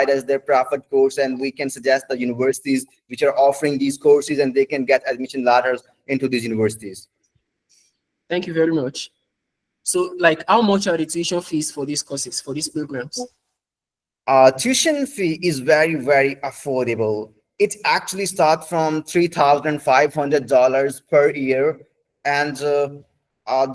as their preferred course, and we can suggest the universities which are offering these courses, and they can get admission letters into these universities. Thank you very much. So, like, how much are the tuition fees for these courses, for these programs? Tuition fee is very, very affordable. It actually starts from $3,500 per year, and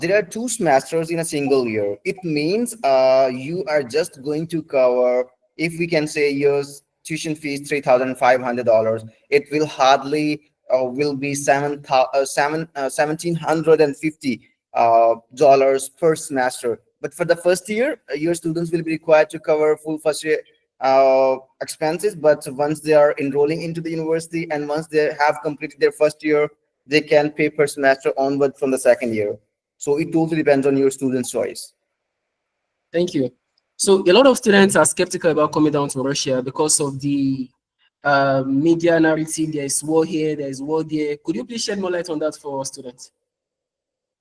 there are 2 semesters in a single year. It means you are just going to cover, if we can say your tuition fee is $3,500, it will hardly will be 1,750 dollars per semester. But for the first year, your students will be required to cover full first year expenses. But once they are enrolling into the university and once they have completed their first year, they can pay per semester onward from the second year. So it totally depends on your student's choice. Thank you. So a lot of students are skeptical about coming down to Russia because of the media narrative. There is war here, there is war there. Could you please shed more light on that for our students?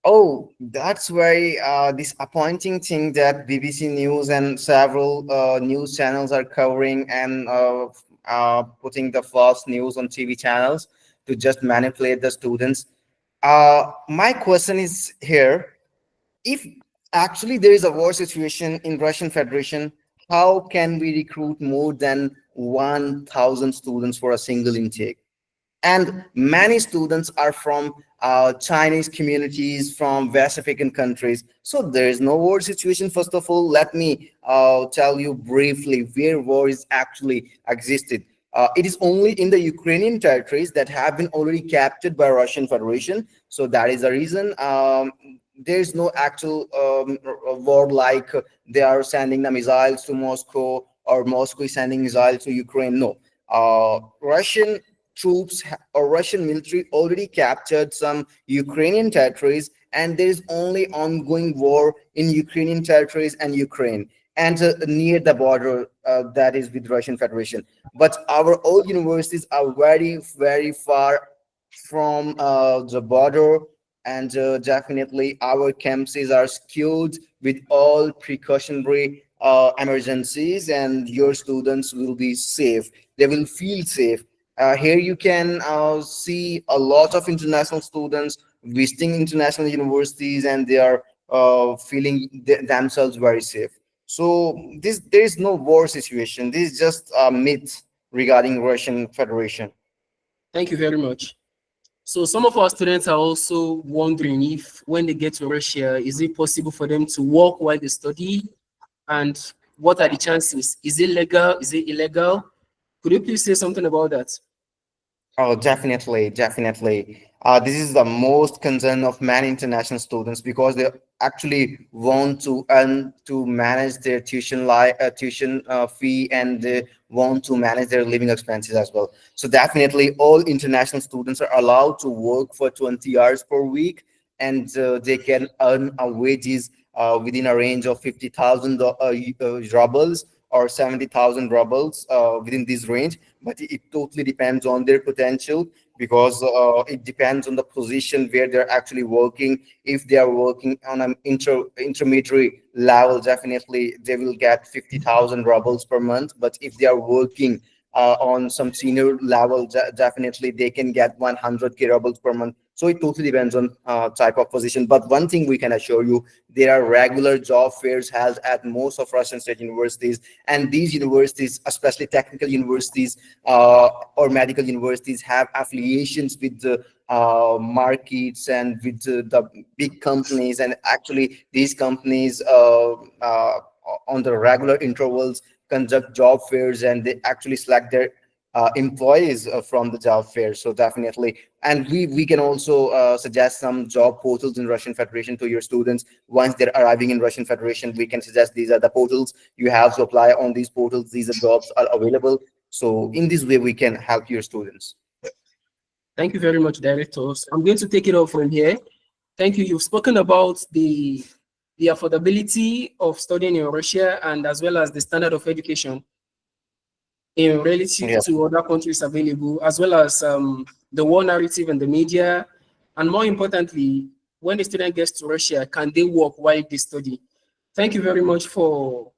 Oh, that's very disappointing thing that BBC News and several news channels are covering, and putting the false news on TV channels to just manipulate the students. My question is here: if actually there is a war situation in Russian Federation, how can we recruit more than 1,000 students for a single intake? And many students are from Chinese communities, from West African countries. So there is no war situation. First of all, let me tell you briefly where war is actually existed. It is only in the Ukrainian territories that have been already captured by Russian Federation. So that is the reason there is no actual war, like they are sending the missiles to Moscow or Moscow is sending missiles to Ukraine. No, Russian troops or Russian military already captured some Ukrainian territories, and there is only ongoing war in Ukrainian territories and Ukraine and near the border that is with Russian Federation. But our old universities are very, very far from the border, and definitely our campuses are secured with all precautionary emergencies, and your students will be safe. They will feel safe. Here you can see a lot of international students visiting international universities, and they are feeling themselves very safe. So there is no war situation. This is just a myth regarding Russian Federation. Thank you very much. So some of our students are also wondering if when they get to Russia, is it possible for them to work while they study? And what are the chances? Is it legal? Is it illegal? Could you please say something about that? Oh, definitely, definitely. This is the most concern of many international students because they actually want to earn to manage their tuition fee, and they want to manage their living expenses as well. So definitely, all international students are allowed to work for 20 hours per week, and they can earn a wages within a range of 50,000 rubles or 70,000 rubles within this range. But it totally depends on their potential, because it depends on the position where they're actually working. If they are working on an intermediary level, definitely they will get 50,000 rubles per month. But if they are working on some senior level, definitely they can get 100k rubles per month. So it totally depends on type of position. But one thing we can assure you, there are regular job fairs held at most of Russian state universities, and these universities, especially technical universities or medical universities, have affiliations with the markets and with the big companies. And actually these companies on the regular intervals conduct job fairs, and they actually select their employees from the job fair. So definitely, and we can also suggest some job portals in Russian Federation to your students. Once they're arriving in Russian Federation, we can suggest these are the portals you have to apply on. These portals, these are jobs are available. So in this way we can help your students. Thank you very much, Director. So I'm going to take it off from here. Thank you. You've spoken about the affordability of studying in Russia, and as well as the standard of education in relative Yeah. to other countries available, as well as the war narrative and the media. And more importantly, when the student gets to Russia, can they work while they study? Thank you very much for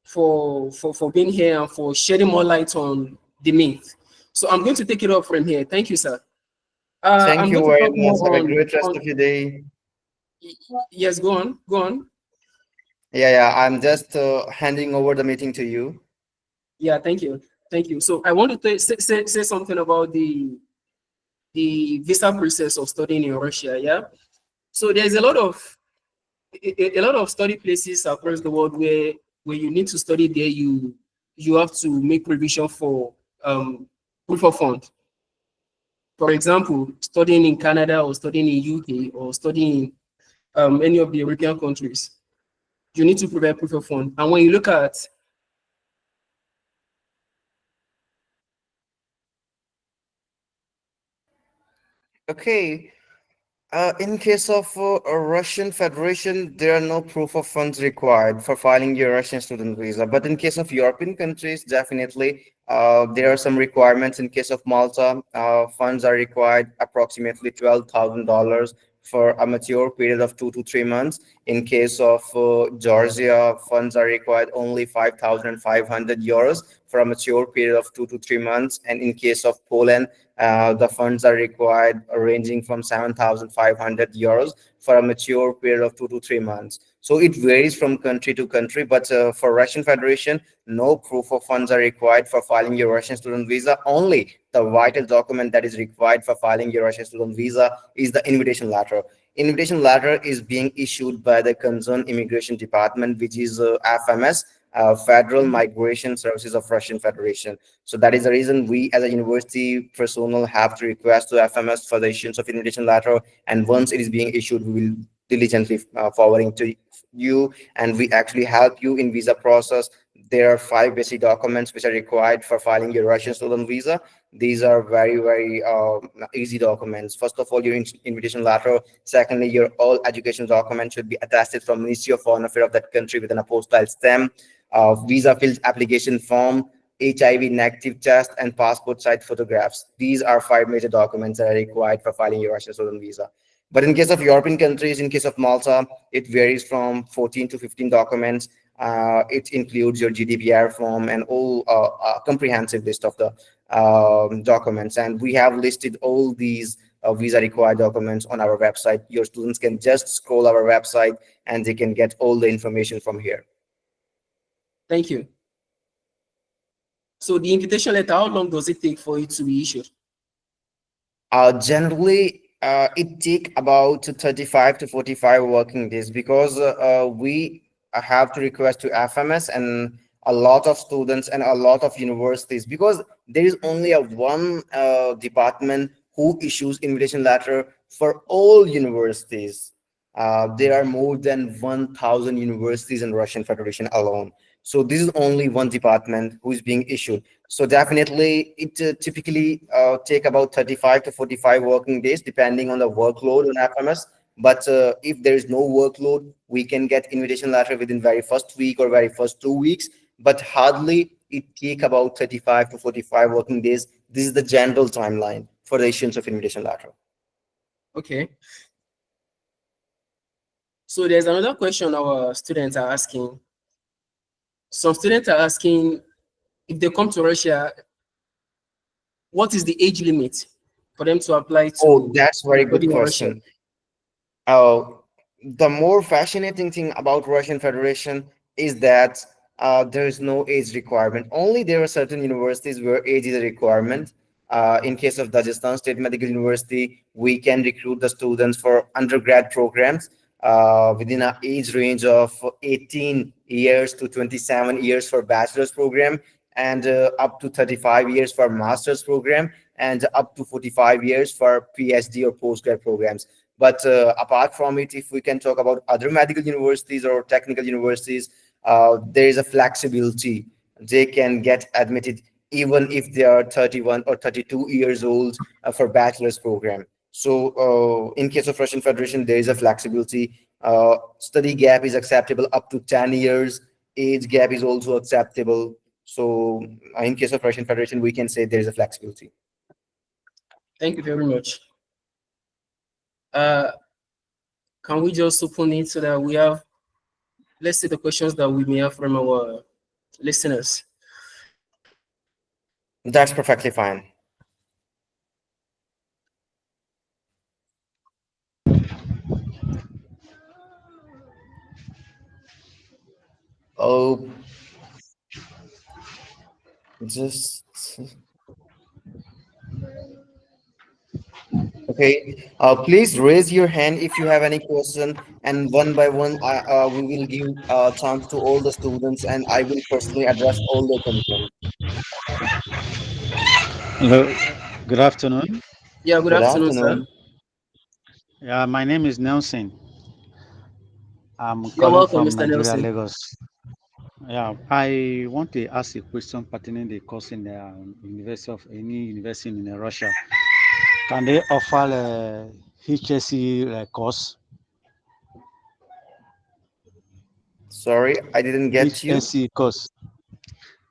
for being here and for shedding more light on the myth. So I'm going to take it up from here. Thank you, sir. Thank I'm you going to very talk much. Have more a great rest on of your day. yes, go on, go on. Yeah, yeah. I'm just handing over the meeting to you. Yeah, thank you, thank you. So I want to say something about the visa process of studying in Russia. Yeah. So there's a lot of study places across the world where you need to study there. You have to make provision for proof of fund. For example, studying in Canada or studying in UK or studying in any of the European countries, you need to provide proof of fund. And when you look at Okay. In case of a Russian Federation, there are no proof of funds required for filing your Russian student visa. But in case of European countries, definitely there are some requirements. In case of Malta, funds are required approximately $12,000 for a mature period of 2 to 3 months. In case of Georgia, funds are required only 5,500 euros for a mature period of 2 to 3 months. And in case of Poland, the funds are required ranging from 7,500 euros for a mature period of 2 to 3 months. So it varies from country to country, but for Russian Federation, no proof of funds are required for filing your Russian student visa. Only the vital document that is required for filing your Russian student visa is the invitation letter. Invitation letter is being issued by the concerned immigration department, which is FMS, Federal Migration Services of Russian Federation. So that is the reason we, as a university personnel, have to request to FMS for the issuance of invitation letter. And once it is being issued, we will diligently forwarding to you, and we actually help you in visa process. There are 5 basic documents which are required for filing your Russian student visa. These are very easy documents. First of all, your invitation letter. Secondly, your all education documents should be attested from Ministry of Foreign Affairs of that country with an apostille stamp. Visa filled application form, HIV negative test, and passport size photographs. These are 5 major documents that are required for filing your Russian student visa. But in case of European countries, in case of Malta, it varies from 14 to 15 documents. It includes your GDPR form and all comprehensive list of the documents. And we have listed all these visa required documents on our website. Your students can just scroll our website and they can get all the information from here. thank you. So the invitation letter, how long does it take for it to be issued? Generally, it take about 35 to 45 working days because we have to request to FMS and a lot of students and a lot of universities, because there is only a one department who issues invitation letter for all universities. There are more than 1,000 universities in Russian Federation alone. So this is only one department who is being issued. So definitely, it typically take about 35 to 45 working days, depending on the workload on FMS. But if there is no workload, we can get invitation letter within very first week or very first 2 weeks. But hardly it take about 35 to 45 working days. This is the general timeline for the issuance of invitation letter. Okay. So there's another question our students are asking. Some students are asking, if they come to Russia, what is the age limit for them to apply Oh, to that's very good study in Russia? question. Uh, the more fascinating thing about Russian Federation is that there is no age requirement. Only there are certain universities where age is a requirement. In case of Dagestan State Medical University, we can recruit the students for undergrad programs within an age range of 18 years to 27 years for bachelor's program, and up to 35 years for master's program, and up to 45 years for PhD or postgrad programs. But apart from it, if we can talk about other medical universities or technical universities, there is a flexibility. They can get admitted even if they are 31 or 32 years old for bachelor's program. So in case of Russian Federation, there is a flexibility. Study gap is acceptable up to 10 years. Age gap is also acceptable. So in case of Russian Federation, we can say there is a flexibility. Thank you very much. Uh, can we just open it so that we have, let's see the questions that we may have from our listeners. That's perfectly fine. Oh, just okay. Please raise your hand if you have any question, and one by one, we will give chance to all the students, and I will personally address all their concerns. Hello, good afternoon. Yeah, good Good afternoon, sir. afternoon. Yeah, my name is Nelson. I'm You're calling welcome, from Mr. Nigeria, Nelson. Lagos. Yeah, I want to ask a question pertaining the course in the university of any university in Russia. Can they offer a HSC course? Sorry, I didn't get you. HSC course.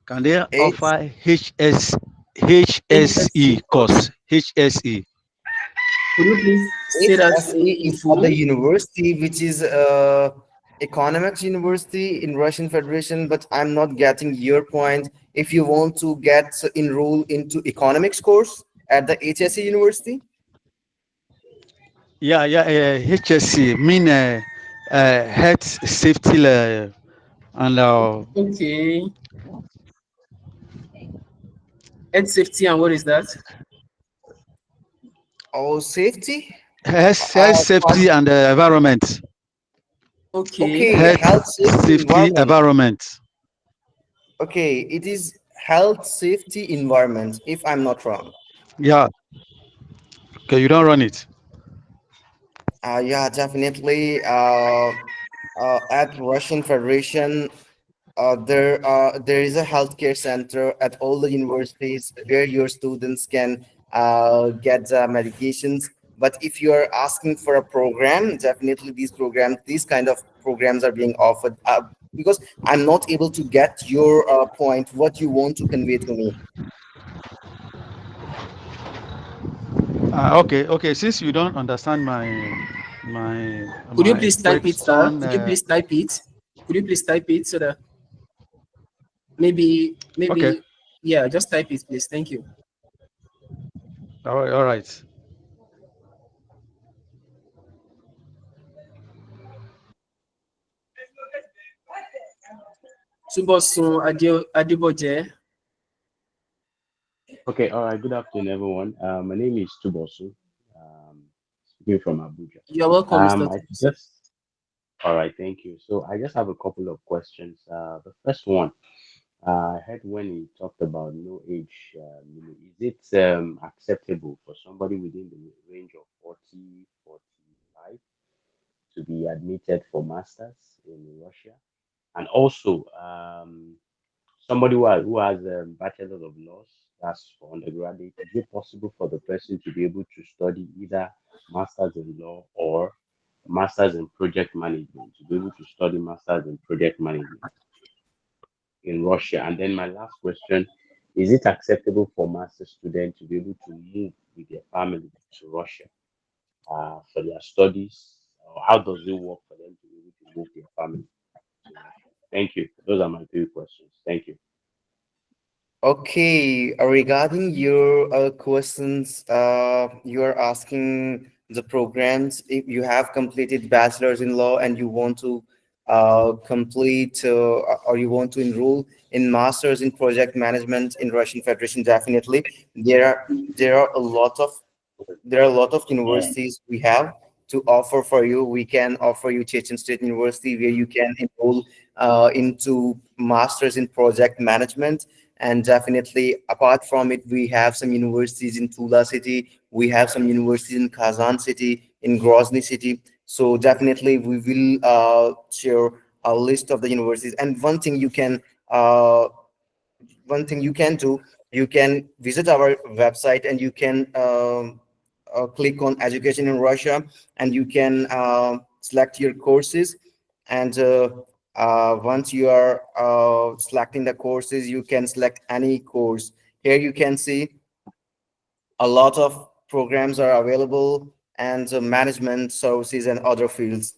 Can they H offer HSE HSC course? course. HSE. Could you please say that HSE in is for the full? university, which is economics university in Russian Federation. But I'm not getting your point. If you want to get enroll into economics course at the HSE university, HSC mean health safety and Okay. Health safety, and what is that? or safety. health Pardon? safety and environment. Okay. Okay, Health health safety safety environment. environment. Okay, it is health safety environment. If I'm not wrong. Yeah. Okay, you don't run it. Yeah, definitely. At Russian Federation, there is a healthcare center at all the universities where your students can get the medications. But if you are asking for a program, definitely these kind of programs are being offered. Because I'm not able to get your point, what you want to convey to me. Okay. Since you don't understand Could you my please type it, sir? question, Could you please type it? Could you please type it so that maybe okay. yeah, just type it, please. Thank you. All right. Subosun Adiboje. Okay, all right. Good afternoon, everyone. My name is Tubosu. Speaking from Abuja. You're welcome, Mr. I Thompson. just All right. Thank you. So I just have a couple of questions. The first one, I heard when he talked about no age limit. Is it acceptable for somebody within the range of 40, 45 to be admitted for masters in Russia? And also, somebody who has a bachelor of laws, that's for undergraduate, is it possible for the person to be able to study either masters in law or masters in project management, to be able to study masters in project management in Russia? And then my last question, is it acceptable for master students to be able to move with their family to Russia for their studies? Or how does it work for them to be able to move their family to Russia? Thank you. Those are my three questions. Thank you. Okay, regarding your questions, you are asking the programs if you have completed bachelor's in law and you want to complete or you want to enroll in master's in project management in Russian Federation. Definitely, there are a lot of universities we have to offer for you. We can offer you Chechen State University where you can enroll into masters in project management. And definitely, apart from it, we have some universities in Tula city. We have some universities in Kazan city, in Grozny city. So definitely, we will share a list of the universities. And uh, one thing you can do, you can visit our website and you can click on education in Russia, and you can select your courses. And once you are selecting the courses, you can select any course. Here you can see a lot of programs are available, and management services and other fields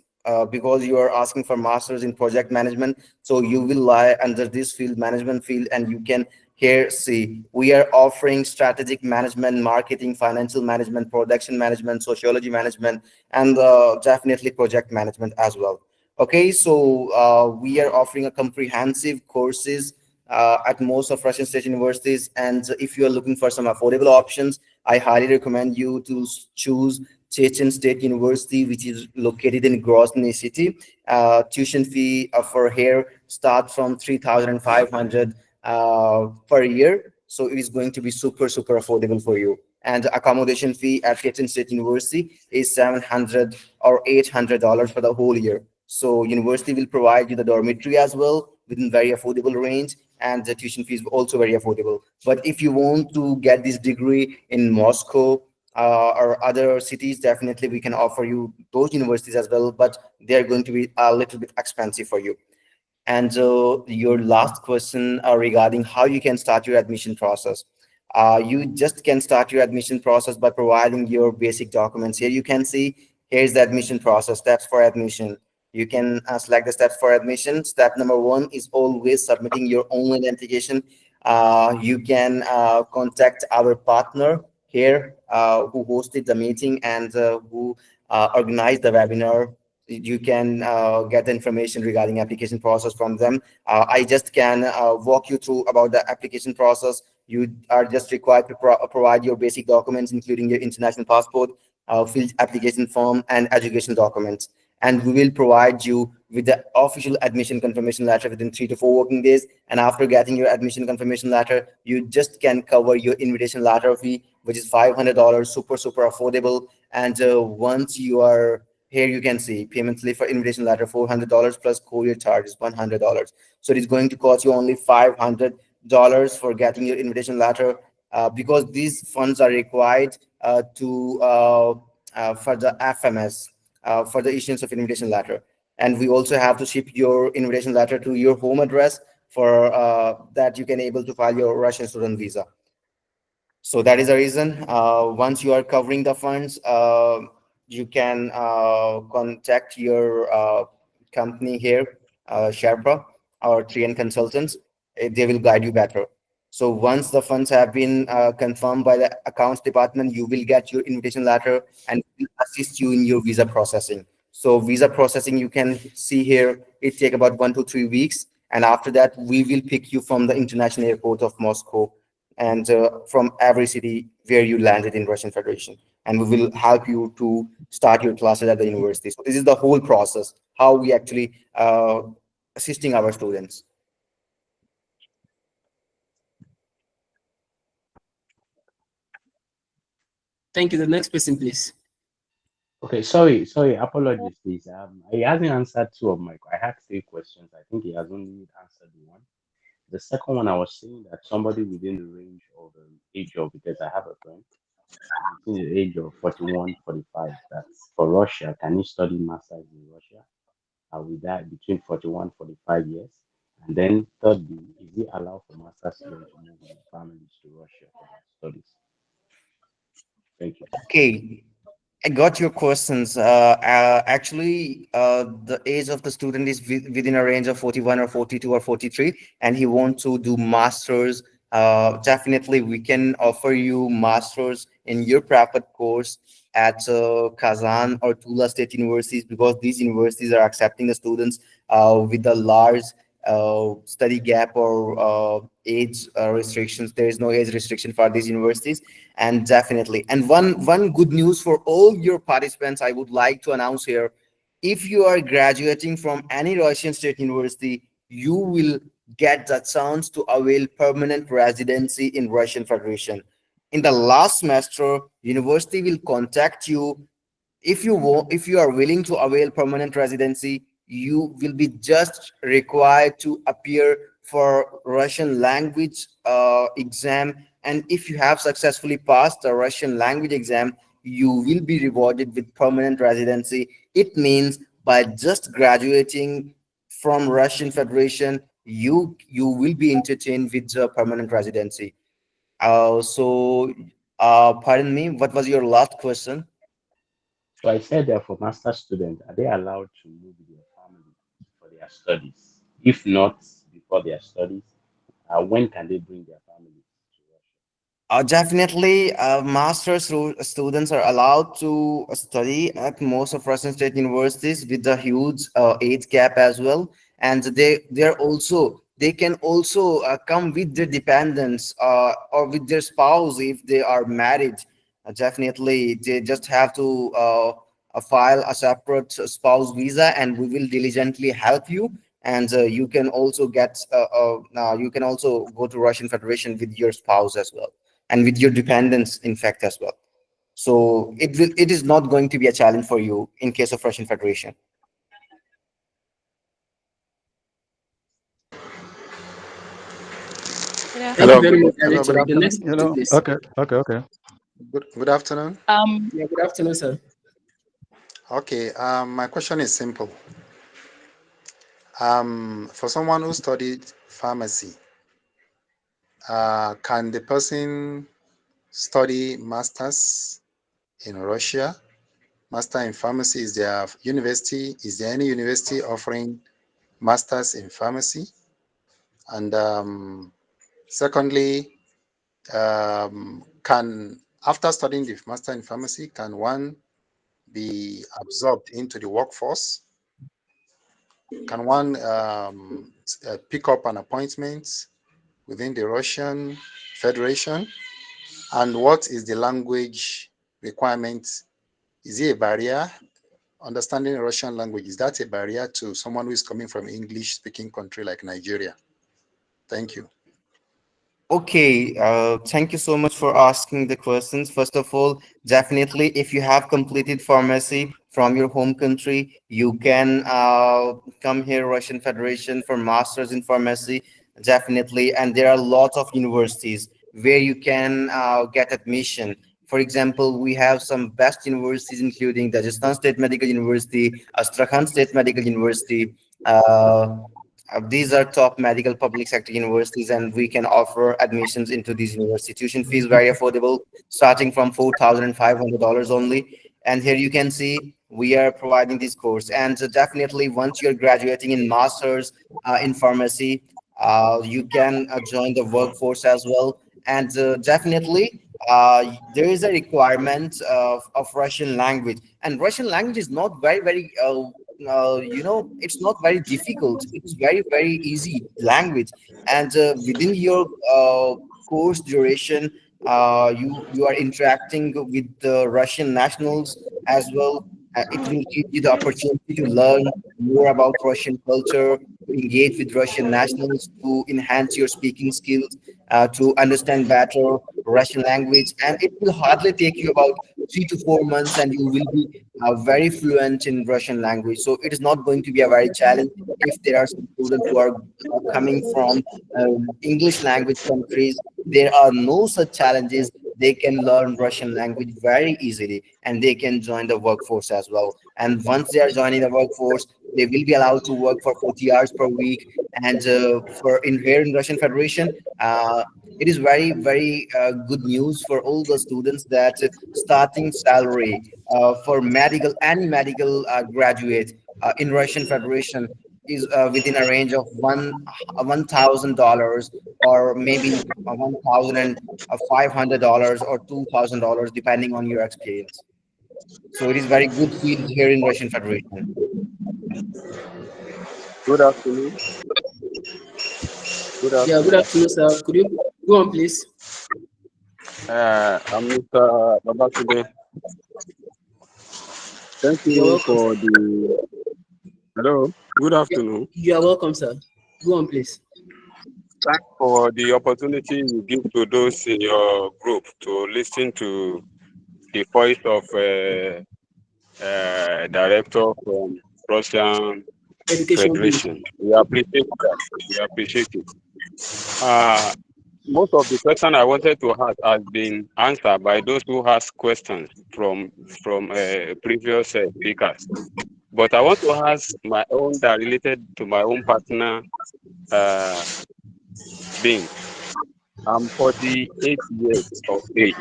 because you are asking for masters in project management, so you will lie under this field, management field, and you can here see we are offering strategic management, marketing, financial management, production management, sociology management, and definitely project management as well. Okay, so we are offering a comprehensive courses at most of Russian state universities. And if you are looking for some affordable options, I highly recommend you to choose Chechen State University, which is located in Grozny city. Tuition fee for here start from 3,500 per year. So it is going to be super, super affordable for you. And the accommodation fee at Chechen State University is 700 or $800 for the whole year. So university will provide you the dormitory as well within very affordable range, and the tuition fees also very affordable. But if you want to get this degree in Moscow or other cities, definitely we can offer you those universities as well, but they're going to be a little bit expensive for you. And your last question regarding how you can start your admission process. You just can start your admission process by providing your basic documents. Here you can see, here's the admission process, steps for admission. You can select the steps for admission. Step number one is always submitting your online application. You can contact our partner here who hosted the meeting and who organized the webinar. You can get the information regarding application process from them. I just can walk you through about the application process. You are just required to provide your basic documents, including your international passport, field application form, and education documents. And we will provide you with the official admission confirmation letter within 3 to 4 working days. And after getting your admission confirmation letter, you just can cover your invitation letter fee, which is $500, super, super affordable. And once you are here, you can see payment slip for invitation letter, $400 plus courier charges, $100. So it is going to cost you only $500 for getting your invitation letter, because these funds are required to for the FMS, for the issuance of invitation letter. And we also have to ship your invitation letter to your home address for that you can able to file your Russian student visa. So that is the reason. Once you are covering the funds, you can contact your company here, Sherpa or 3N consultants. They will guide you better. So once the funds have been confirmed by the accounts department, you will get your invitation letter and will assist you in your visa processing. So visa processing, you can see here, it take about 1 to 3 weeks. And after that, we will pick you from the international airport of Moscow and from every city where you landed in Russian Federation. And we will help you to start your classes at the university. So this is the whole process, how we actually assisting our students. Thank you. The next person, please. Okay, sorry, apologies, please. He hasn't answered two of my. I had three questions. I think he has only answered one. The second one, I was saying that somebody within the range of age of, because I have a friend within the age of 41, 45. That's for Russia. Can he study masters in Russia? With that between 41, 45 years? And then thirdly, is it allowed for master students to move with their families to Russia for their studies? Thank you. Okay, I got your questions. Actually, the age of the student is within a range of 41 or 42 or 43, and he wants to do masters. Definitely, we can offer you masters in your preferred course at Kazan or Tula State Universities, because these universities are accepting the students with a large study gap or age restrictions. There is no age restriction for these universities. And definitely, and one good news for all your participants I would like to announce here: if you are graduating from any Russian state university, you will get the chance to avail permanent residency in Russian Federation. In the last semester, university will contact you. If you want, if you are willing to avail permanent residency, you will be just required to appear for Russian language exam. And if you have successfully passed the Russian language exam, you will be rewarded with permanent residency. It means by just graduating from Russian Federation, you will be entertained with the permanent residency. So pardon me, what was your last question? So I said that for master students, are they allowed to move with their family for their studies? If not before their studies, when can they bring their families to Russia? Definitely, students are allowed to study at most of Russian state universities with the huge age gap as well, and they can also come with their dependents or with their spouse if they are married. Definitely, they just have to file a separate spouse visa, and we will diligently help you. And you can also go to Russian Federation with your spouse as well and with your dependents in fact as well. So it is not going to be a challenge for you in case of Russian Federation. Good Thank you Hello, afternoon. very good much, hello, good Director. The afternoon. next person, Hello. please. Okay. Good afternoon. Yeah, good afternoon, sir. Okay, my question is simple. For someone who studied pharmacy, can the person study masters in Russia? Master in pharmacy, is there any university offering masters in pharmacy? And secondly, can after studying the master in pharmacy, can one be absorbed into the workforce? Can one pick up an appointment within the Russian Federation? And what is the language requirement? Is it a barrier? Understanding Russian language, is that a barrier to someone who is coming from English-speaking country like Nigeria? Thank you. Okay, thank you so much for asking the questions. First of all, definitely, if you have completed pharmacy from your home country, you can come here, Russian Federation, for masters in pharmacy. Definitely, and there are lots of universities where you can get admission. For example, we have some best universities, including Rajasthan State Medical University, Astrakhan State Medical University. Uh, these are top medical public sector universities, and we can offer admissions into these universities. Tuition fees very affordable, starting from $4,500 only. And here you can see we are providing this course. And definitely, once you're graduating in masters in pharmacy, you can join the workforce as well. And definitely, there is a requirement of Russian language, and Russian language is not very it's not very difficult. It's very easy language, and within your course duration, you are interacting with the Russian nationals as well. It will give you the opportunity to learn more about Russian culture, to engage with Russian nationals, to enhance your speaking skills, to understand better Russian language, and it will hardly take you about 3 to 4 months, and you will be very fluent in Russian language. So it is not going to be a very challenge if there are some students who are coming from English language countries. There are no such challenges. They can learn Russian language very easily, and they can join the workforce as well. And once they are joining the workforce, they will be allowed to work for 40 hours per week. And for in here in Russian Federation, it is very good news for all the students that starting salary for medical any medical graduate in Russian Federation is within a range of $1,000 or maybe $1,500 or $2,000 depending on your experience. So it is very good field here in Russian Federation. Good afternoon. Good Yeah, good afternoon. afternoon, sir. Could you go on, please? I'm Mr. Babatunde. Thank You're you welcome, sir. for the. Hello. Good Yeah, afternoon. you are welcome, sir. Go on, please. Thanks for the opportunity you give to those in your group to listen to the voice of director from Russian Education bill. Federation. We appreciate that. We appreciate it. Uh, Most of the question I wanted to ask has been answered by those who asked questions from previous speakers. But I want to ask my own that related to my own partner being. I'm 48 years of age.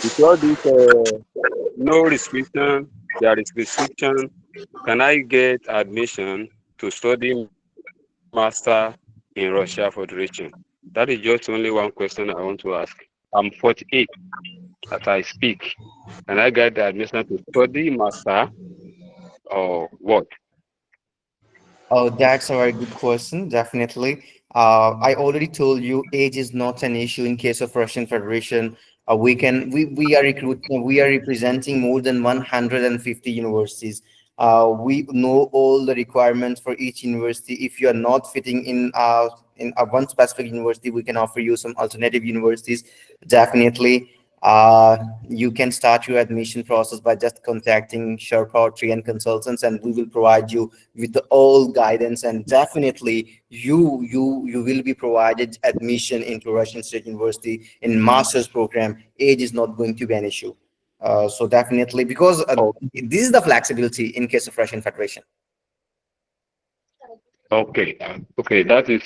With all this no restriction. There is restriction. Can I get admission to study master in Russia Federation? That is just only one question I want to ask. I'm 48 as I speak. Can I get the admission to study master or what? Oh, that's a very good question. Definitely. I already told you age is not an issue in case of Russian Federation. We are recruiting, we are representing more than 150 universities. We know all the requirements for each university. If you are not fitting in one specific university, we can offer you some alternative universities. Definitely. You can start your admission process by just contacting Sherpa or Trian consultants, and we will provide you with the all guidance. And definitely, you will be provided admission into Russian State University in master's program. Age is not going to be an issue. So definitely, because Oh, this is the flexibility in case of Russian Federation. okay. Okay. That is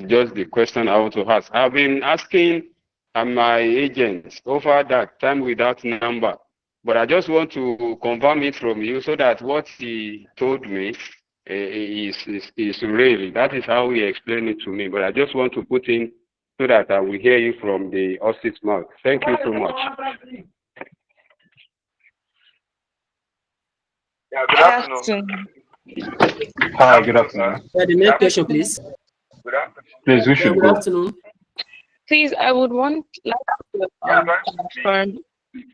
just the question I want to ask. I've been asking my agents over that time without number, but I just want to confirm it from you so that what he told me is real. That is how he explained it to me. But I just want to put in so that I will hear you from the horse's mouth. Thank you so much. Yeah, good afternoon. Hi, good afternoon. Yeah, the next question, please. Good afternoon. Please, who Yeah, should good go? afternoon. Please, I would want like to confirm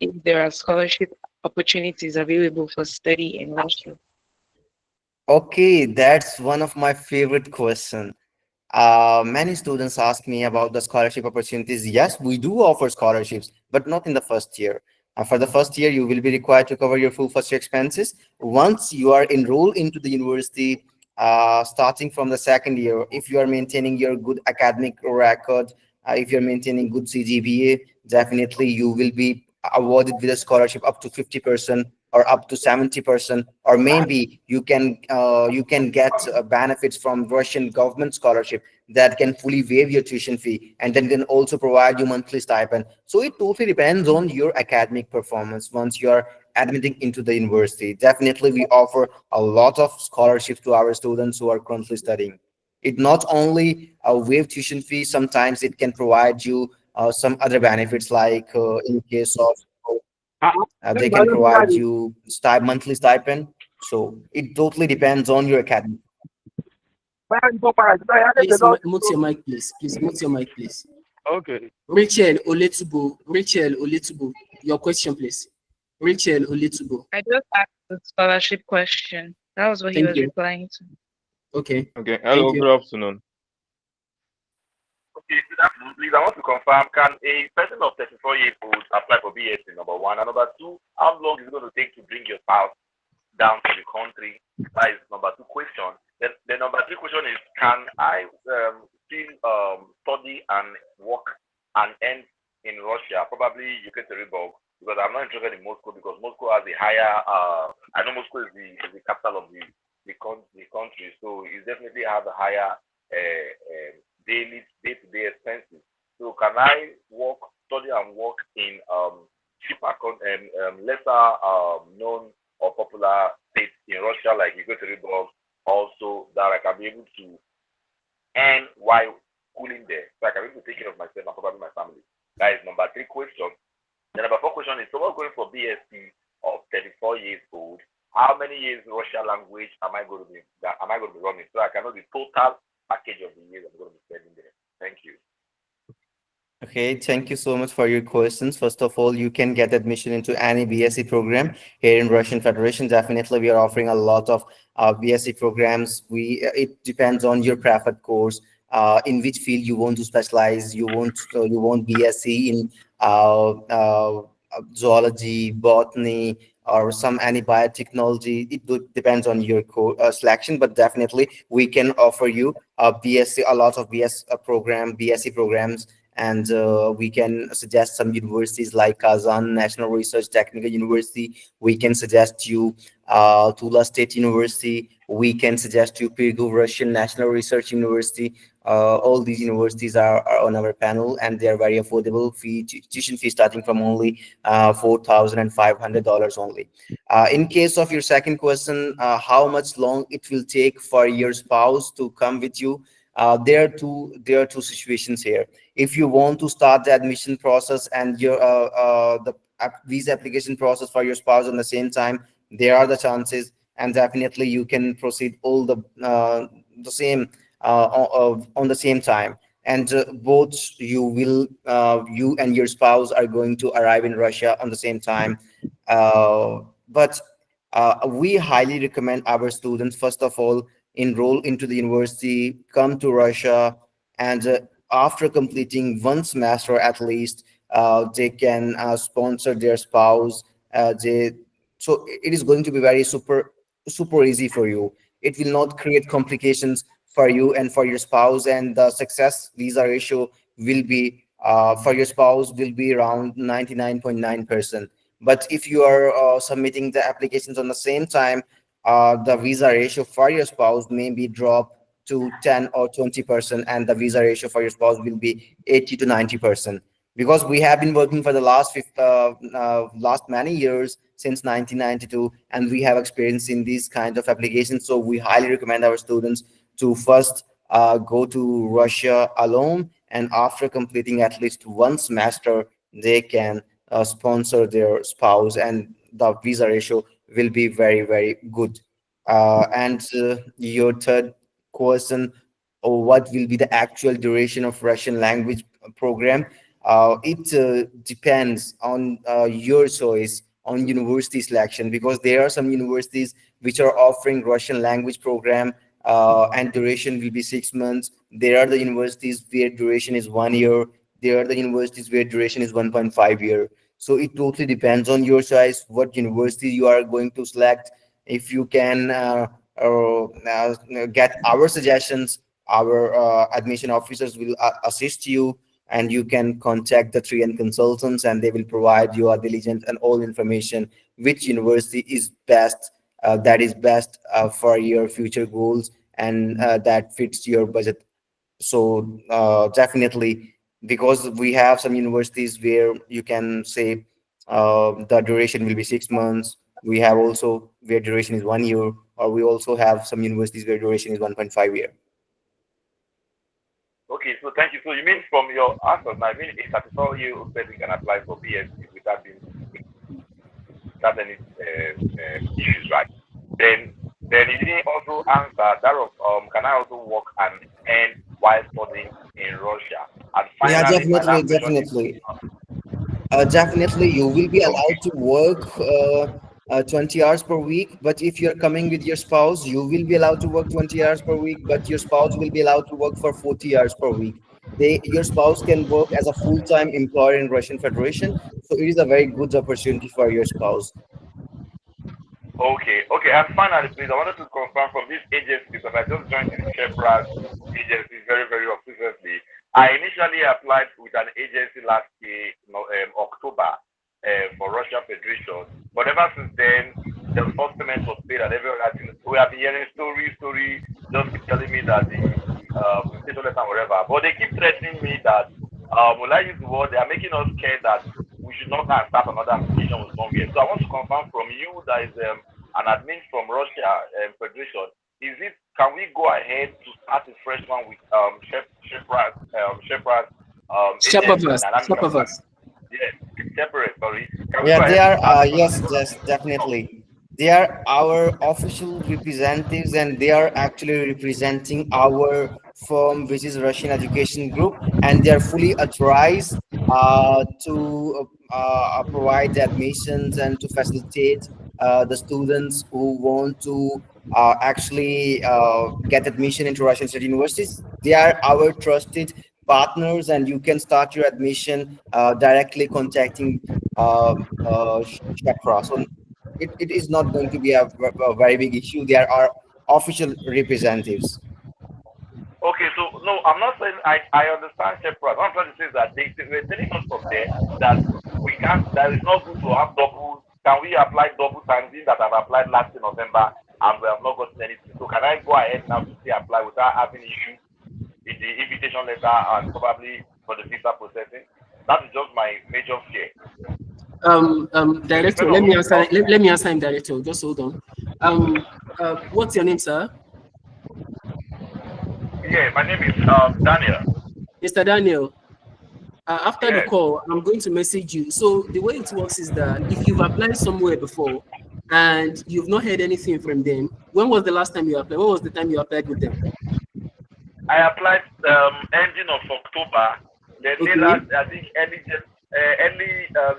if there are scholarship opportunities available for study in Russia. Okay, that's one of my favorite questions. Many students ask me about the scholarship opportunities. Yes, we do offer scholarships, but not in the first year. For the first year, you will be required to cover your full first year expenses. Once you are enrolled into the university, starting from the second year, if you are maintaining your good academic record, if you're maintaining good CGPA, definitely you will be awarded with a scholarship up to 50% or up to 70%, or maybe you can get benefits from Russian government scholarship that can fully waive your tuition fee and then can also provide you monthly stipend. So it totally depends on your academic performance once you're admitting into the university. Definitely, we offer a lot of scholarships to our students who are currently studying. It not only waive tuition fee, sometimes it can provide you some other benefits like in case of they can provide you monthly stipend. So it totally depends on your academy. Please mute your mic, please. Please mute your mic, please. Okay. Rachel Oletubo, your question, please. Rachel Oletubo. I just asked the scholarship question. That was what he Thank was you. replying to. Okay. Okay, Thank hello, you. good afternoon. Okay, good afternoon. Please, I want to confirm, can a person of 34 years old apply for BSc, number one? And number two, how long is it going to take to bring your spouse down to the country? That is number two question. The number three question is, can I still study and work and end in Russia, probably Yekaterinburg, because I'm not interested in Moscow, because Moscow has a higher, I know Moscow is the capital of the country, so it definitely has a higher day-to-day expenses. So can I study and work in cheaper, lesser known or popular states in Russia, like Yekaterinburg, also that I can be able to earn while schooling there, so I can be able to take care of myself and probably my family? That is number three question. The number four question is, someone going for BSc of 34 years old, how many years Russian language am I going to be running, so I can know the total package of the years I'm going to be spending there? Thank you. Okay, thank you so much for your questions. First of all, you can get admission into any BSc program here in Russian Federation. Definitely, we are offering a lot of BSc programs. It depends on your preferred course, in which field you want to specialize. You want BSc in zoology, botany, or any biotechnology. It depends on your selection, but definitely we can offer you a lot of BSc programs, and we can suggest some universities like Kazan National Research Technical University. We can suggest you Tula State University. We can suggest you Pyrgo Russian National Research University. All these universities are on our panel, and they are very affordable. Tuition fee starting from only $4,500 only. In case of your second question, how much long it will take for your spouse to come with you? There are two situations here. If you want to start the admission process and your visa application process for your spouse on the same time, there are the chances, and definitely you can proceed all the same on the same time, and both you and your spouse are going to arrive in Russia on the same time. But we highly recommend our students, first of all, enroll into the university, come to Russia, and after completing one semester at least, they can sponsor their spouse. So it is going to be very super easy for you. It will not create complications for you and for your spouse, and the success visa ratio will be for your spouse will be around 99.9%. But if you are submitting the applications on the same time, the visa ratio for your spouse may be dropped to 10 or 20%, and the visa ratio for your spouse will be 80 to 90%. Because we have been working for the last many years, since 1992, and we have experience in these kind of applications. So we highly recommend our students to first go to Russia alone, and after completing at least one semester, they can sponsor their spouse, and the visa ratio will be very good. And your third question, what will be the actual duration of Russian language program? It depends on your choice, on university selection, because there are some universities which are offering Russian language program, and duration will be 6 months. There are the universities where duration is 1 year. There are the universities where duration is 1.5 year. So it totally depends on your choice, what university you are going to select. If you can get our suggestions, our admission officers will assist you, and you can contact the 3N consultants, and they will provide you a diligent and all information which university is best, that is best for your future goals, and that fits your budget. So definitely, because we have some universities where you can say the duration will be 6 months. We have also where duration is 1 year, or we also have some universities where duration is 1.5 year. Okay, so thank you. So you mean from your answers, now, I mean a 34-year-old person can apply for BSc without any issues, right? Then you didn't also answer that of can I also work and earn while studying in Russia? And Yeah, finally, my definitely, last question is definitely. Definitely, you will be allowed to work 20 hours per week. But if you're coming with your spouse, you will be allowed to work 20 hours per week, but your spouse will be allowed to work for 40 hours per week. Your spouse can work as a full-time employer in Russian Federation. So it is a very good opportunity for your spouse. okay. And finally, please, I wanted to confirm from this agency because I just joined the Sherpaverse agency very recently. I initially applied with an agency last year, October, for Russia Federation. But ever since then, the first payment was paid and every other thing. We have been hearing story, just keep telling me that the invitation letter and whatever. But they keep threatening me that, will I use the word, they are making us scared that we should not have start another application with somewhere. So I want to confirm from you that is an admin from Russia Federation. Is it? Can we go ahead to start a fresh one with Sherpaverse agency? Sherpaverse. Sherpaverse. Yes, separate. Sorry. Can we Yeah, go they ahead to are. start? Yes, yes, definitely. They are our official representatives, and they are actually representing our firm, which is Russian Education Group, and they are fully authorized to provide the admissions and to facilitate the students who want to actually get admission into Russian state universities. They are our trusted partners, and you can start your admission directly contacting Chakra. So it is not going to be a very big issue. They are our official representatives. Okay, so no, I'm not saying I understand Shepherd. What I'm trying to say is that they were telling us from there that we can't, that it's not good to have double. Can we apply double times in that I've applied last November and we have not gotten anything? So can I go ahead now to say apply without having issues? the invitation letter and probably for the visa processing. That is just my major fear. Director, let me answer. Let me answer him, director. Just hold on. What's your name, sir? Yeah, my name is Daniel. Mr. Daniel. After the Yes. call, I'm going to message you. So the way it works is that if you've applied somewhere before and you've not heard anything from them, when was the last time you applied? What was the time you applied with them? I applied ending of October. Then Okay. later, I think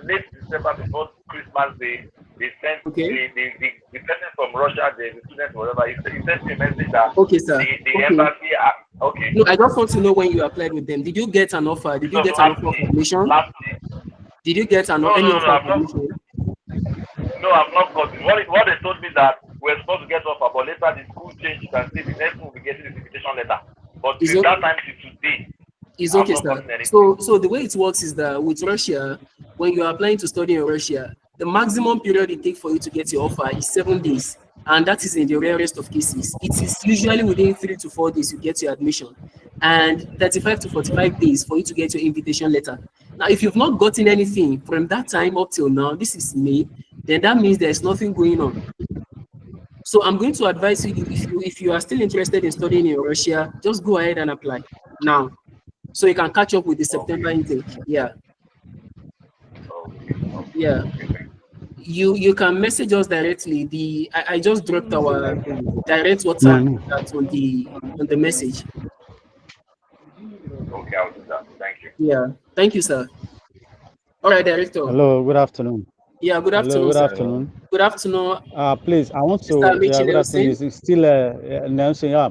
late December before Christmas Day, they sent Okay. the person from Russia, the student, whatever. He sent me a message that Okay, sir. the Okay. embassy. Okay. No, I just want to know when you applied with them. Did you get an offer? Did you get an offer of admission? Last year. Did you get any offer of admission? No, I've not got it. What they told me that we're supposed to get offer, but later the school changed it and said the next one will be getting the invitation letter. But Is since it- that time to today, It's I've okay, not sir. gotten anything. So the way it works is that with Russia, when you're applying to study in Russia, the maximum period it takes for you to get your offer is 7 days. And that is in the rarest of cases. It is usually within 3 to 4 days you get your admission, and 35 to 45 days for you to get your invitation letter. Now, if you've not gotten anything from that time up till now, this is May, then that means there's nothing going on. So I'm going to advise you, if you are still interested in studying in Russia, just go ahead and apply now, so you can catch up with the September intake. Yeah. Yeah. You can message us directly. I just dropped our direct WhatsApp chat on the message. Okay, I'll do that. Thank you. Yeah. Thank you, sir. All right, director. Hello, good afternoon. Yeah, good afternoon. Hello, good sir. afternoon. Good afternoon. Please, I want to. Mr. Yeah, good afternoon. Nelson. It's still Nelson. Yeah,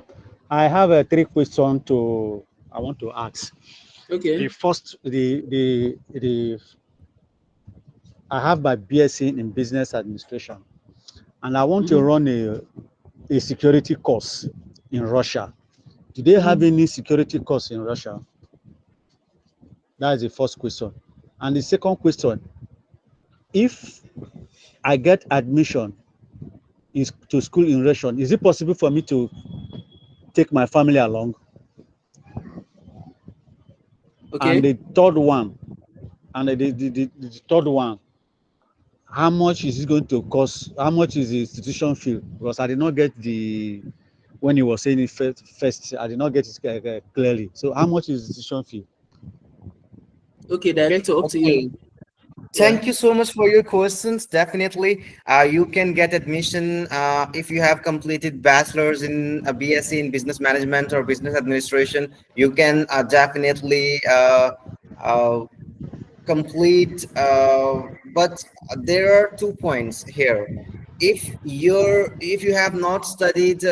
I have 3 questions I want to ask. Okay. The first, I have my BSc in business administration, and I want to run a security course in Russia. Do they have any security course in Russia? That is the first question. And the second question, if I get admission to school in Russia, is it possible for me to take my family along? Okay. And the third one, how much is it going to cost? How much is the institution fee? Because I did not get when you were saying it first, I did not get it clearly. So how much is the institution fee? Okay, director, up to you. Thank you so much for your questions. Definitely, you can get admission if you have completed bachelor's in a BSc in business management or business administration. You can definitely complete. But there are 2 points here. If you have not studied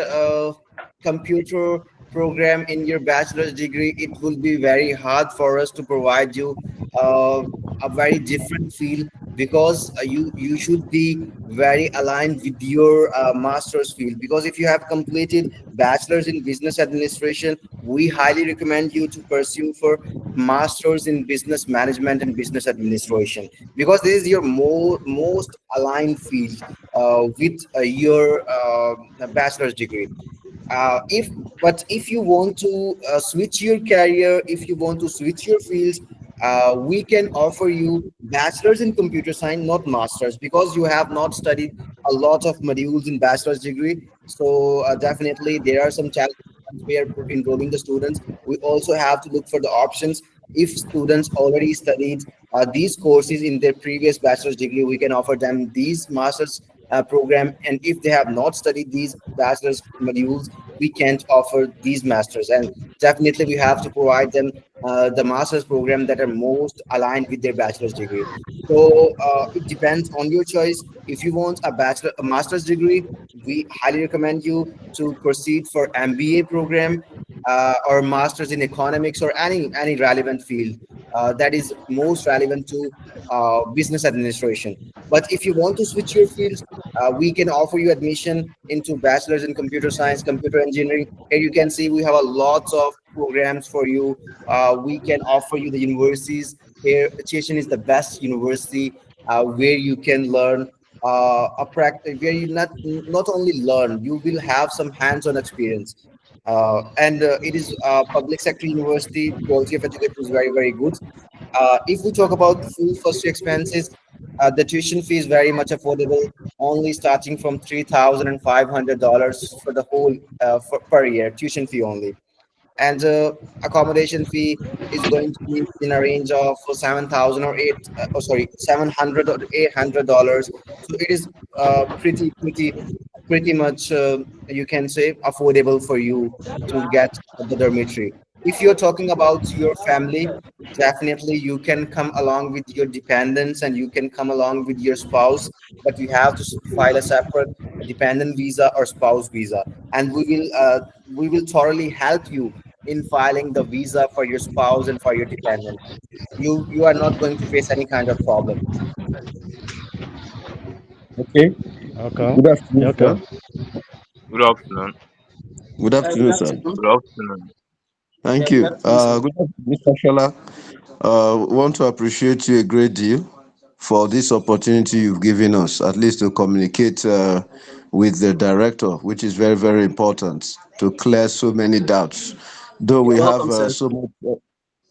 computer program in your bachelor's degree, it will be very hard for us to provide you a very different field, because you should be very aligned with your master's field. Because if you have completed bachelor's in business administration, we highly recommend you to pursue for master's in business management and business administration, because this is your most aligned field with your bachelor's degree. If you want to switch your career, if you want to switch your fields, we can offer you bachelor's in computer science, not master's, because you have not studied a lot of modules in bachelor's degree. So definitely there are some challenges we are enrolling the students. We also have to look for the options. If students already studied these courses in their previous bachelor's degree, we can offer them these master's program. And if they have not studied these bachelor's modules, we can't offer these masters. And definitely we have to provide them the master's program that are most aligned with their bachelor's degree. So it depends on your choice. If you want a master's degree, we highly recommend you to proceed for MBA program or master's in economics or any relevant field that is most relevant to business administration. But if you want to switch your fields, we can offer you admission into bachelor's in computer science, computer engineering. Here you can see we have a lots of programs for you. We can offer you the universities. Here, Chechen is the best university where you can learn where you not only learn, you will have some hands-on experience. And it is a public sector university. Quality of education is very, very good. If we talk about full first year expenses, the tuition fee is very much affordable, only starting from $3,500 for the whole per year tuition fee only. And accommodation fee is going to be in a range of 7,000 or sorry, 700 or $800. So it is pretty much, you can say, affordable for you to get the dormitory. If you're talking about your family, definitely you can come along with your dependents and you can come along with your spouse, but you have to file a separate dependent visa or spouse visa, and we will thoroughly help you in filing the visa for your spouse and for your dependent. You are not going to face any kind of problem. Okay. Okay. Good afternoon, Okay. sir. Good afternoon. Good Good afternoon, sir. afternoon. Good afternoon. Thank Yeah, good you. afternoon, sir. Good afternoon, Mr. Shola. Want to appreciate you a great deal for this opportunity you've given us, at least to communicate with the director, which is very, very important to clear so many doubts. Though You're welcome, sir.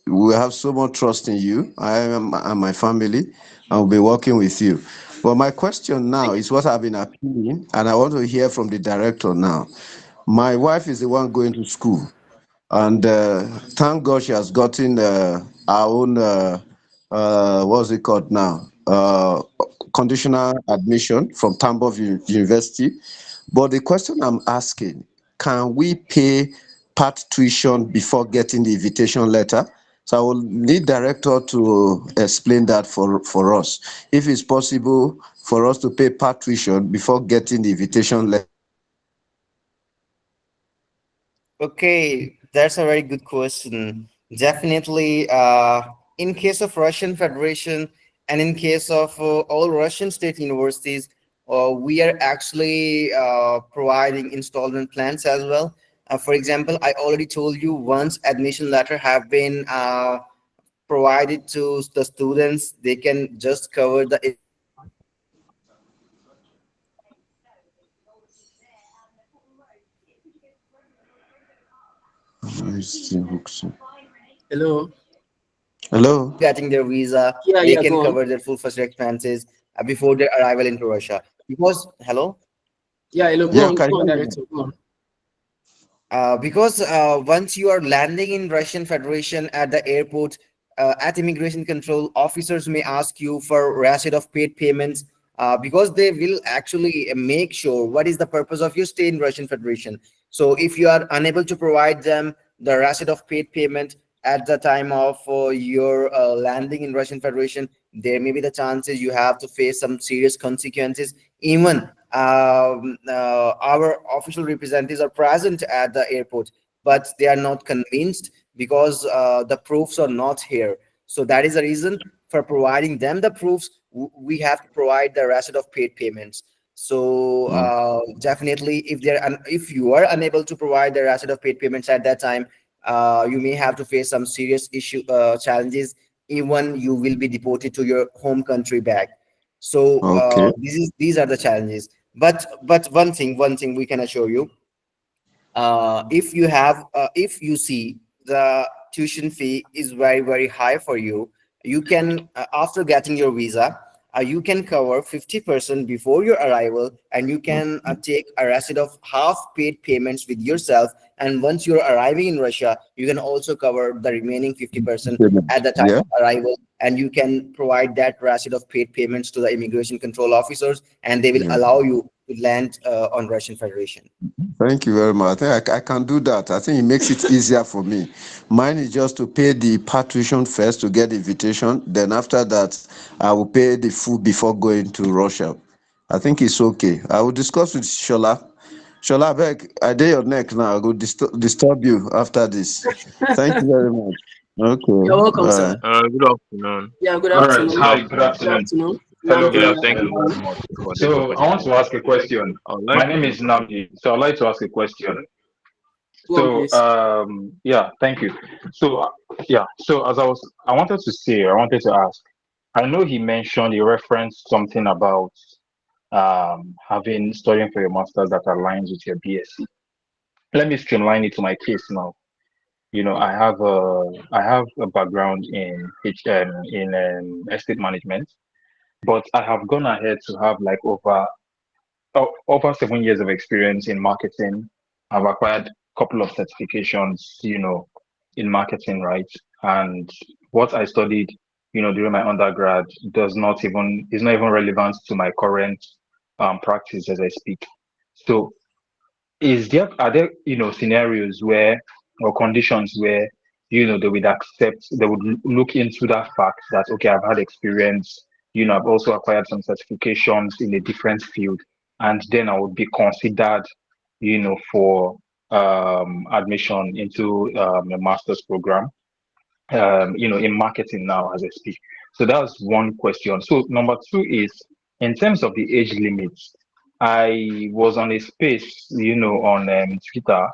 we have so much trust in you, I am and my family, and we'll be working with you. But my question now Thank is what I've been appealing, and I want to hear from the director now. My wife is the one going to school, and thank God she has gotten our own, what's it called now? Conditional admission from Tambov University. But the question I'm asking, can we pay part tuition before getting the invitation letter? So I will need director to explain that for us. If it's possible for us to pay part tuition before getting the invitation letter. Okay, that's a very good question. Definitely, in case of Russian Federation and in case of all Russian state universities, we are actually providing installment plans as well. For example, I already told you, once admission letter have been provided to the students, they can just cover the Hello. Hello? getting their visa. Yeah, They yeah, can go on. cover their full first year expenses before their arrival into Russia. Because hello. Yeah, hello, Yeah, go can on, you hear me? director, go on. Because once you are landing in Russian Federation at the airport, at immigration control, officers may ask you for receipt of paid payments, because they will actually make sure what is the purpose of your stay in Russian Federation. So if you are unable to provide them the receipt of paid payment at the time of your landing in Russian Federation, there may be the chances you have to face some serious consequences. Even our official representatives are present at the airport, but they are not convinced because the proofs are not here. So that is the reason for providing them the proofs. We have to provide the receipt of paid payments. So Mm, definitely, if you are unable to provide the receipt of paid payments at that time, you may have to face some serious issue challenges. Even you will be deported to your home country back. So okay. these are the challenges. But one thing we can assure you, if you see the tuition fee is very, very high for you, you can, after getting your visa, you can cover 50% before your arrival, and you can take a receipt of half paid payments with yourself, and once you're arriving in Russia, you can also cover the remaining 50% Payment. at the time Yeah. of arrival, and you can provide that receipt of paid payments to the immigration control officers, and they will Yeah. allow you to land on Russian Federation. Thank you very much. I think I can do that. I think it makes it easier for me. Mine is just to pay the part tuition first to get the invitation. Then after that, I will pay the full before going to Russia. I think it's okay. I will discuss with Shola. Shola, beg, I dare your neck now. I will disturb you after this. Thank you very much. You're Okay. welcome, Bye. sir. Good afternoon. Yeah, good Good All right. afternoon. good Hi. Good afternoon. Good afternoon. afternoon. Hello. Yeah, Good Namdi, thank you afternoon. very everyone. much for this So I want opportunity. to ask a question. I would My like name to is Namdi. So I'd like to ask a question. Go on, So please. yeah, thank you. So yeah. So I wanted to say, I wanted to ask. I know he referenced something about having studying for your masters that aligns with your BSc. let me streamline it to my case now. I have a background in estate management, but I have gone ahead to have like over 7 years of experience in marketing. I've acquired a couple of certifications, in marketing, right? And what I studied, during my undergrad is not even relevant to my current practice as I speak. So are there, scenarios where or conditions where, they would look into that fact that, okay, I've had experience, I've also acquired some certifications in a different field, and then I would be considered, for admission into a master's program, in marketing now as I speak. So that's one question. So number two is in terms of the age limits. I was on a space, on Twitter,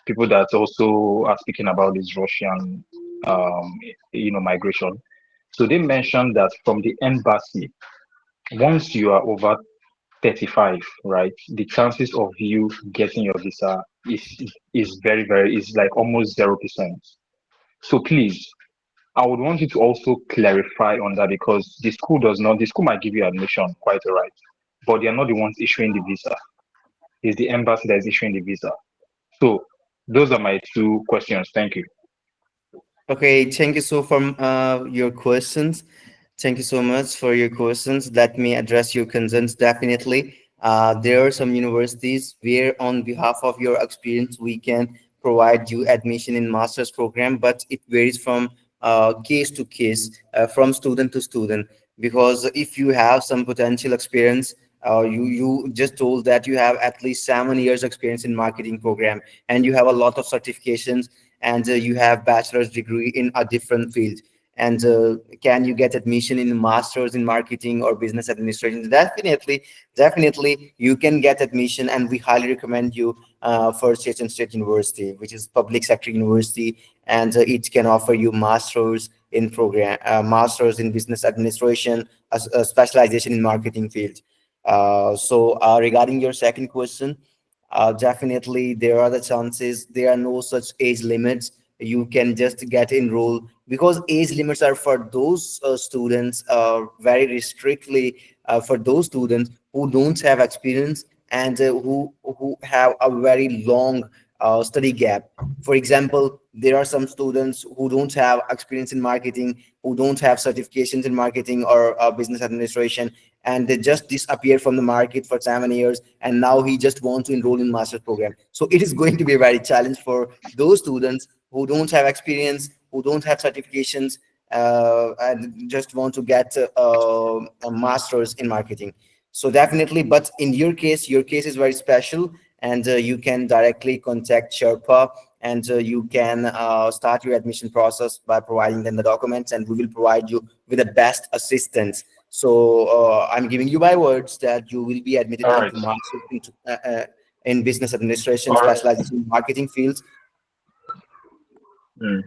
people that also are speaking about this Russian, migration. So they mentioned that from the embassy, once you are over 35, right, the chances of you getting your visa is very, very, is like almost 0%. So please, I would want you to also clarify on that because the school might give you admission, quite all right, but they are not the ones issuing the visa. It's the embassy that is issuing the visa. So those are my two questions. Thank you. Okay, thank you so for your questions. Thank you so much for your questions. Let me address your concerns. Definitely, there are some universities where, on behalf of your experience, we can provide you admission in master's program, but it varies from case to case, from student to student. Because if you have some potential experience, you just told that you have at least 7 years experience in marketing program, and you have a lot of certifications, and you have bachelor's degree in a different field, and can you get admission in masters in marketing or business administration? Definitely you can get admission, and we highly recommend you for State University, which is public sector university, and it can offer you masters in business administration, a specialization in marketing field. Regarding your second question, definitely there are the chances. There are no such age limits. You can just get enrolled, because age limits are for those students, very strictly for those students who don't have experience, and who have a very long study gap. For example, there are some students who don't have experience in marketing, who don't have certifications in marketing or business administration, and they just disappear from the market for 7 years, and now he just wants to enroll in master's program. So it is going to be a very challenge for those students who don't have experience, who don't have certifications, and just want to get a master's in marketing. So definitely, but in your case is very special, and you can directly contact Sherpa, and you can start your admission process by providing them the documents, and we will provide you with the best assistance. So I'm giving you my words that you will be admitted All right. into master's in business administration, All right. specializing in marketing fields. Mm.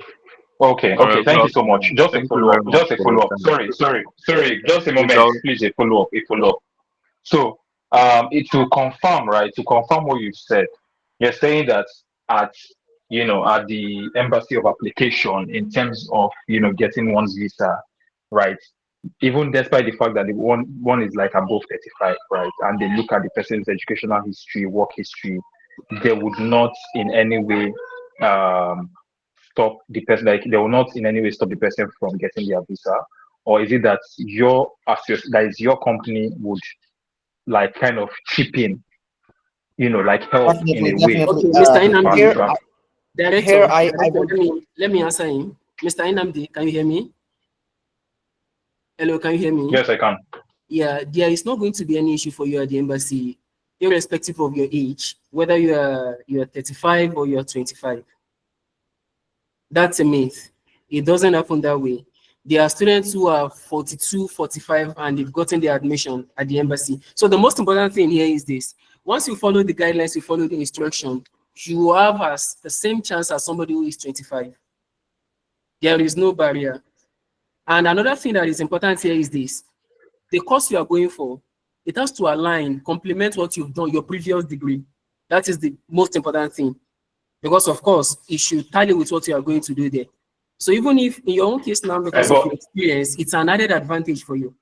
Okay. All right, Okay. good Thank you so much. afternoon. Just a Thank you follow up. very much Just a for the follow up. time. Sorry. Just a Please, moment, please. A follow up. A follow up. So, it to confirm, right? To confirm what you've said, you're saying that at at the embassy of application, in terms of getting one's visa, right? Even despite the fact that the one is like above 35, right? And they look at the person's educational history, work history, they would not in any way stop the person, like they will not in any way stop the person from getting their visa, or is it that that is your company would like kind of chip in, like help in Definitely, a way Okay, definitely. Mr. to pass the Here, Inamdi, exam? here I director, would. let me answer him. Mr. Inamdi, can you hear me? Hello, can you hear me? Yes, I can. Yeah, there is not going to be any issue for you at the embassy, irrespective of your age, whether you are 35 or you are 25. That's a myth. It doesn't happen that way. There are students who are 42, 45, and they've gotten their admission at the embassy. So the most important thing here is this. Once you follow the guidelines, you follow the instruction, you have the same chance as somebody who is 25. There is no barrier. And another thing that is important here is this. The course you are going for, it has to align, complement what you've done, your previous degree. That is the most important thing. because of course it should tally with what you are going to do there. So even if in your own case now, because of But your experience, it's an added advantage for you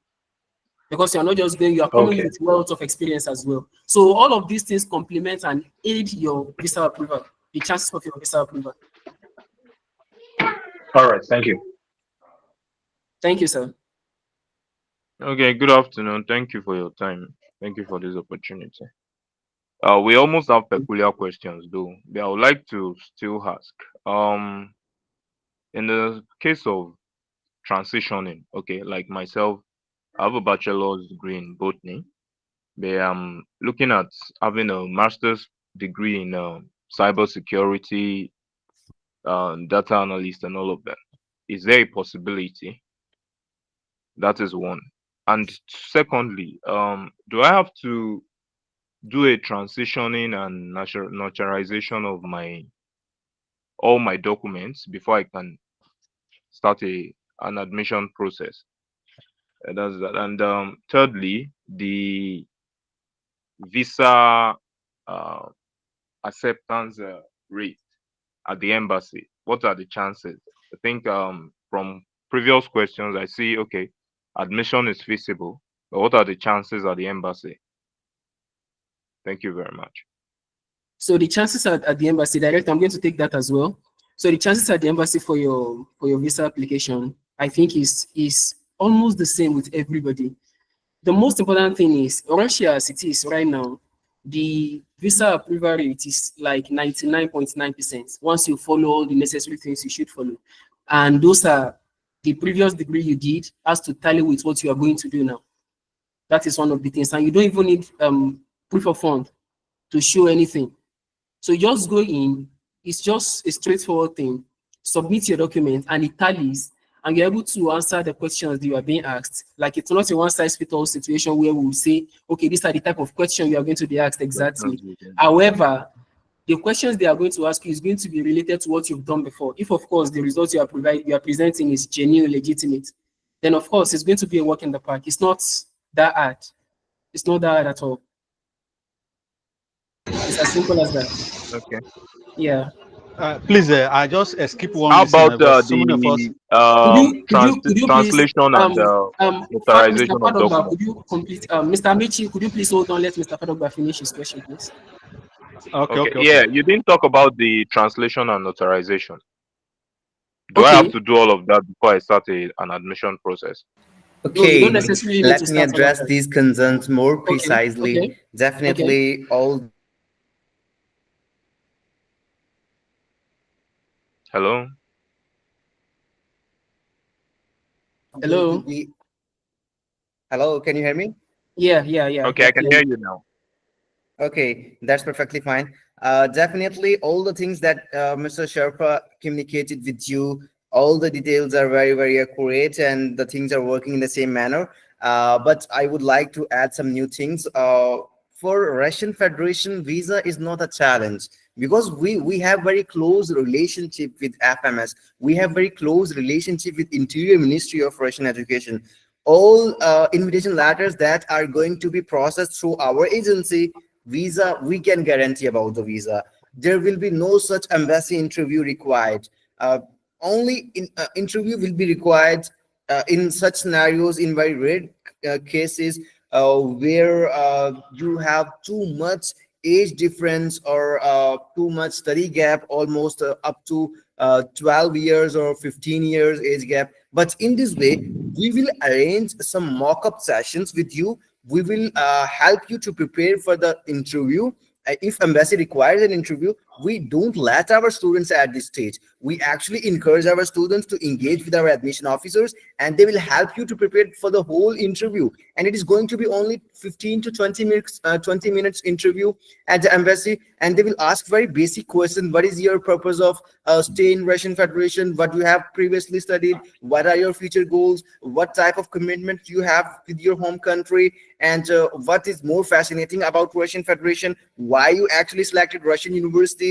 because you're not just going, you are coming okay, with wealth of experience as well. So all of these things complement and aid your visa approval, the chances of your visa approval. all right, thank you. Thank you, sir. Okay, good afternoon. Thank you for your time. Thank you for this opportunity. We almost have peculiar questions though. But I would like to still ask. In the case of transitioning, okay, like myself, I have a bachelor's degree in botany, but I'm looking at having a master's degree in cybersecurity, data analyst, and all of that. Is there a possibility? That is one. And secondly, do I have to do a transitioning and naturalization of my all my documents before I can start an admission process? That's that. And thirdly, the visa uh, acceptance rate at the embassy. What are the chances? I think from previous questions, I see okay, admission is feasible, but what are the chances at the embassy? Thank you very much. So the chances at the embassy, direct, I'm going to take that as well. So the chances at the embassy for your visa application, I think is almost the same with everybody. The most important thing is Russia as it is right now, the visa approval rate is like 99.9% once you follow all the necessary things you should follow. And those are the previous degree you did has to tally with what you are going to do now. That is one of the things. And you don't even need proof of fund to show anything. So you just go in, it's just a straightforward thing. Submit your document and it tallies, and you're able to answer the questions that you are being asked. Like it's not a one-size-fits-all situation where we will say, okay, these are the type of questions you are going to be asked exactly. However, the questions they are going to ask you is going to be related to what you've done before. If of course the results you are presenting is genuine, legitimate, then of course it's going to be a walk in the park. It's not that hard. It's not that hard at all. It's as simple as that. Okay. Yeah. Please, I just skip one How listener about because so many of us. Could you please translation and Mr. notarization of Fadogba, documents? could you complete Mr. Michi, could you please hold on, let Mr. Fadogba finish his question, please? Okay. Yeah, you didn't talk about the translation and notarization. Do I have Okay. to do all of that before I start an admission process? No, you don't Okay, necessarily need to let me start all of address that. these concerns more Okay, precisely. okay, okay. Definitely, all Hello? going to Hello? be. Hello, can you hear me? Yeah, Okay, I can hear clearly. you now. Okay, that's perfectly fine. Definitely, all the things that Mr. Sherpa communicated with you, all the details are very, very accurate, and the things are working in the same manner. But I would like to add some new things. For Russian Federation, visa is not a challenge because we have very close relationship with FMS. We have very close relationship with Interior Ministry of Russian Education. All invitation letters that are going to be processed through our agency, visa, we can guarantee about the visa. There will be no such embassy interview required. Only interview will be required in such scenarios, in very rare cases where you have too much age difference or too much study gap, almost up to 12 years or 15 years age gap. But in this way, we will arrange some mock-up sessions with you. We will help you to prepare for the interview. If embassy requires an interview, we don't let our students at this stage. We actually encourage our students to engage with our admission officers, and they will help you to prepare for the whole interview. And it is going to be only 15 to 20 minutes interview at the embassy, and they will ask very basic questions. What is your purpose of stay in Russian Federation? What you have previously studied? What are your future goals? What type of commitment you have with your home country? And what is more fascinating about Russian Federation? Why you actually selected Russian universities?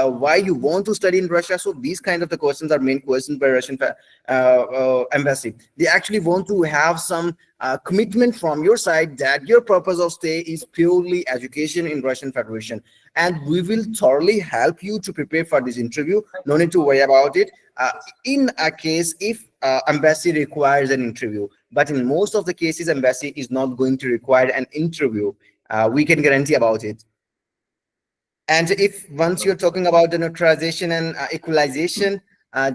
why you want to study in Russia. So these kind of the questions are main questions by Russian embassy. They actually want to have some commitment from your side that your purpose of stay is purely education in Russian Federation, and we will thoroughly help you to prepare for this interview. No need to worry about it. In a case if embassy requires an interview, but in most of the cases embassy is not going to require an interview. We can guarantee about it. And if once you're talking about the neutralization and equalization,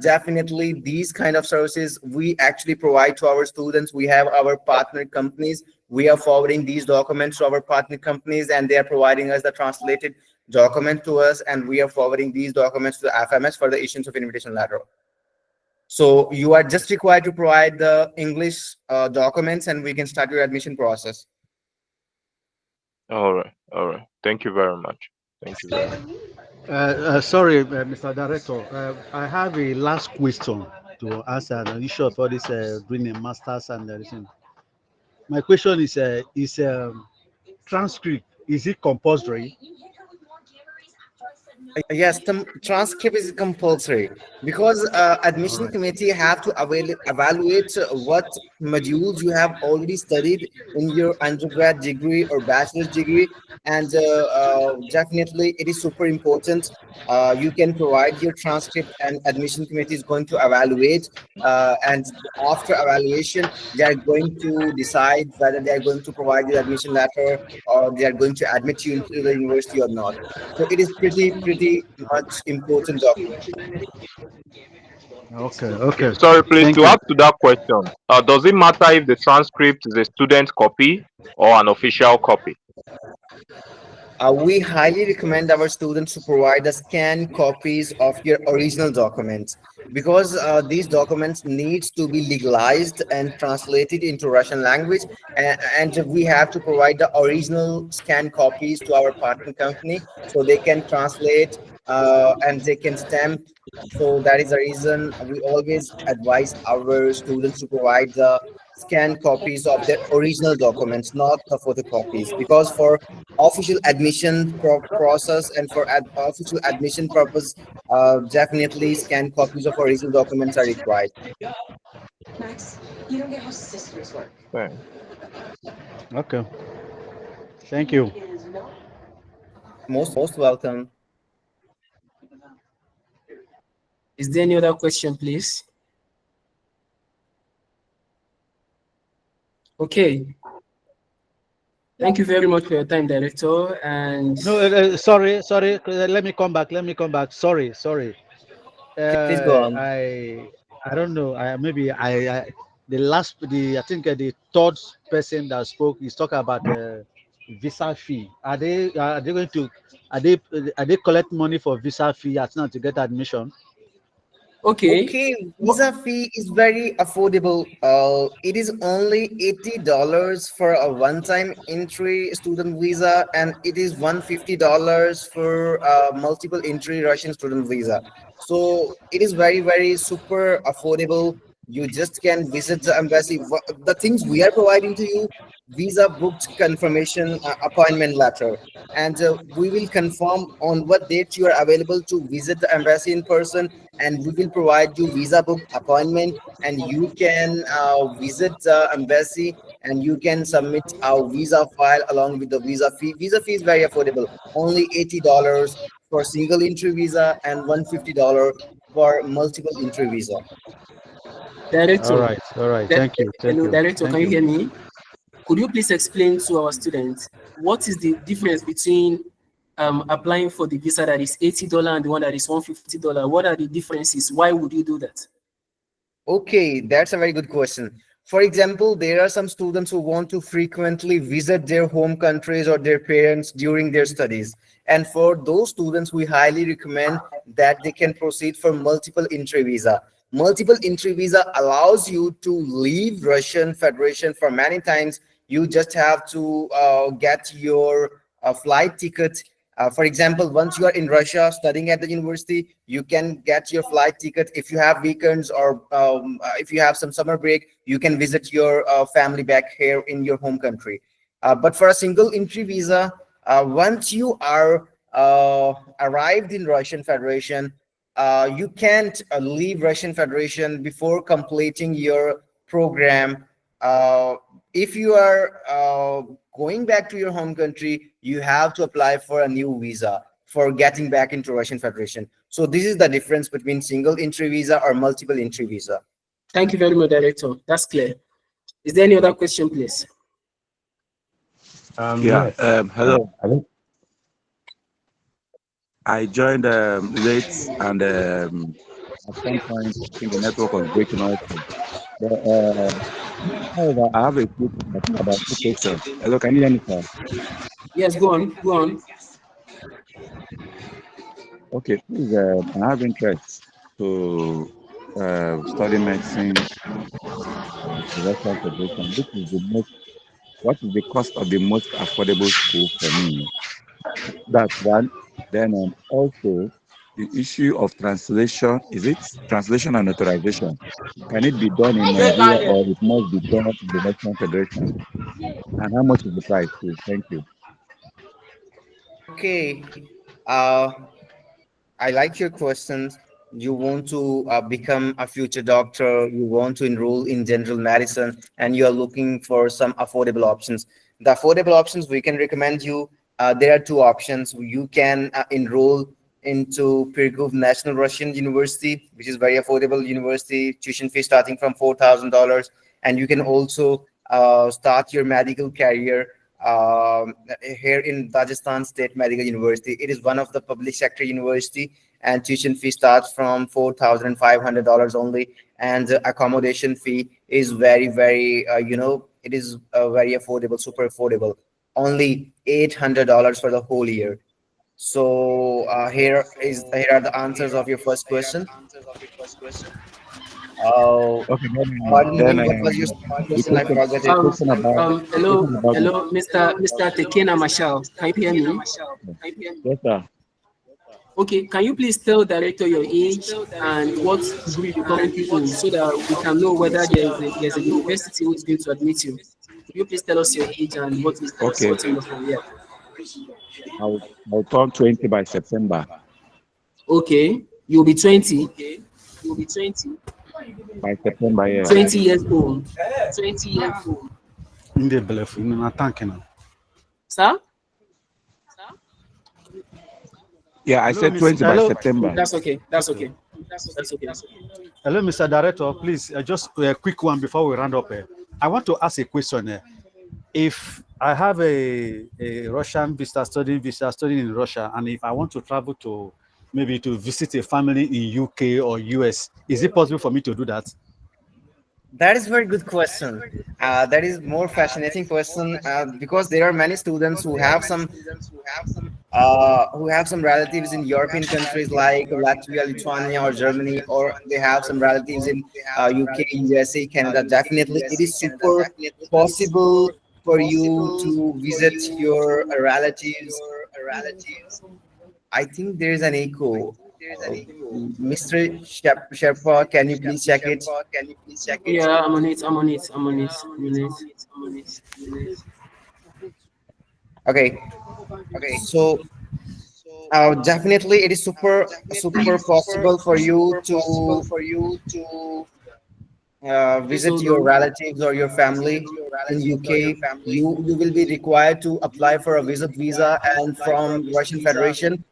definitely these kind of services we actually provide to our students. We have our partner companies. We are forwarding these documents to our partner companies, and they are providing us the translated document to us, and we are forwarding these documents to the FMS for the issuance of invitation letter. So you are just required to provide the English documents, and we can start your admission process. All right. All right. Thank you very much. Thank you very much. Sorry, Mr. Director. I have a last question to answer the issue of all this doing a master's and everything. My question is transcript, is it compulsory? Yes, the transcript is compulsory because All admission right. committee have to evaluate what modules you have already studied in your undergrad degree or bachelor's degree, and definitely it is super important. You can provide your transcript, and admission committee is going to evaluate. And after evaluation, they are going to decide whether they are going to provide you admission letter or they are going to admit you into the university or not. So it is pretty much important document. Okay, Okay. okay. Sorry, please, Thank to you. add to that question, does it matter if the transcript is a student copy or an official copy? We highly recommend our students to provide the scanned copies of your original documents because these documents needs to be legalized and translated into Russian language, and we have to provide the original scanned copies to our partner company so they can translate and they can stamp. So that is the reason we always advise our students to provide the scanned copies of their original documents, not the photocopies, because for official admission process and for official admission purpose, definitely scanned copies of original documents are required. Okay. Okay. Thank you. Most welcome. Is there any other question, please? Okay. Thank you very much for your time, Director. And No, sorry. Let me come back. Let me come back. Sorry. Please go on. I don't know. The last, I think the third person that spoke is talking about visa fee. Are they going to, are they collect money for visa fee as now to get admission? okay. Okay, visa fee is very affordable. It is only $80 for a one-time entry student visa, and it is $150 for multiple entry Russian student visa. So it is very super affordable. You just can visit the embassy. The things we are providing to you: visa booked confirmation, appointment letter, and we will confirm on what date you are available to visit the embassy in person, and we will provide you visa booked appointment, and you can visit the embassy and you can submit our visa file along with the visa fee. Visa fee is very affordable, only $80 for single entry visa and $150 for multiple entry visa. Director. All right. Thank you. Thank Hello, you. Director. Thank Can you you. hear me? Could you please explain to our students what is the difference between applying for the visa that is $80 and the one that is $150? What are the differences? Why would you do that? Okay, that's a very good question. For example, there are some students who want to frequently visit their home countries or their parents during their studies. And for those students, we highly recommend that they can proceed for multiple entry visa. Multiple entry visa allows you to leave Russian Federation for many times. You just have to get your flight ticket. For example, once you are in Russia studying at the university, you can get your flight ticket. If you have weekends or if you have some summer break, you can visit your family back here in your home country. But for a single entry visa, once you are arrived in Russian Federation, you can't leave Russian Federation before completing your program. Uh, if you are going back to your home country, you have to apply for a new visa for getting back into Russian Federation. So this is the difference between single entry visa or multiple entry visa. Thank you very much, Director. That's clear. Is there any other question, please? Yeah. Yes. Hello. I think I joined late, and at some point, I think the network was breaking also. But however, I have a few, I think about two questions. Hello, can you hear me, sir? Yes, go on. Go on. Okay, please. I have interest to study medicine in the Russian Federation. What is the cost of the most affordable school for me? That's one. Then also the issue of translation, is it translation and authorization? Can it be done in Nigeria or it must be done in the Russian Federation? And how much is the price, please? Thank you. Okay. Uh, I like your questions. You want to become a future doctor, you want to enroll in general medicine, and you are looking for some affordable options. The affordable options we can recommend you, there are two options. You can enroll into Pyrgov National Russian University, which is very affordable university, tuition fee starting from $4,000. And you can also start your medical career here in Rajasthan State Medical University. It is one of the public sector university, and tuition fee starts from $4,500 only, and the accommodation fee is very it is very affordable, super affordable, only $800 for the whole year. So here are the answers of your first question. Uh, Okay, Pardon me, then what was your second the question? I question, forgot it. Hello, question about hello, Mr. Tekena Mashal. Can you hear me? yes, sir. Okay, can you please tell director your age and what degree you currently in so that we can know whether there's a university who is going to admit you? Could you please tell us your age and Okay, what in the career? I'll, I'll turn 20 by September. Okay, you'll be 20. By September, yeah. 20 years old. In the belief, in an attack now. Sir? Yeah, I Hello, said 20 by hello. September. That's okay. That's okay. That's okay. Hello, Mr. Director. Please, just a quick one before we round up. I want to ask a question. If I have a Russian visa studying in Russia, and if I want to travel to maybe to visit a family in UK or US, is it possible for me to do that? That is very good question. That is more fascinating question because there are many students who have some relatives in European countries like Latvia, Lithuania, or Germany, or they have some relatives in UK, USA, Canada. Definitely, it is super possible for you to visit your relatives. I think there is an echo. Mr. Sherpa, can you please check it? Yeah, I'm on it. I'm on it. I'm on it. Okay, so definitely it is super possible for you to Please visit hold your on. relatives or your family in UK. You will be required to apply for a visa, and from Russian Federation,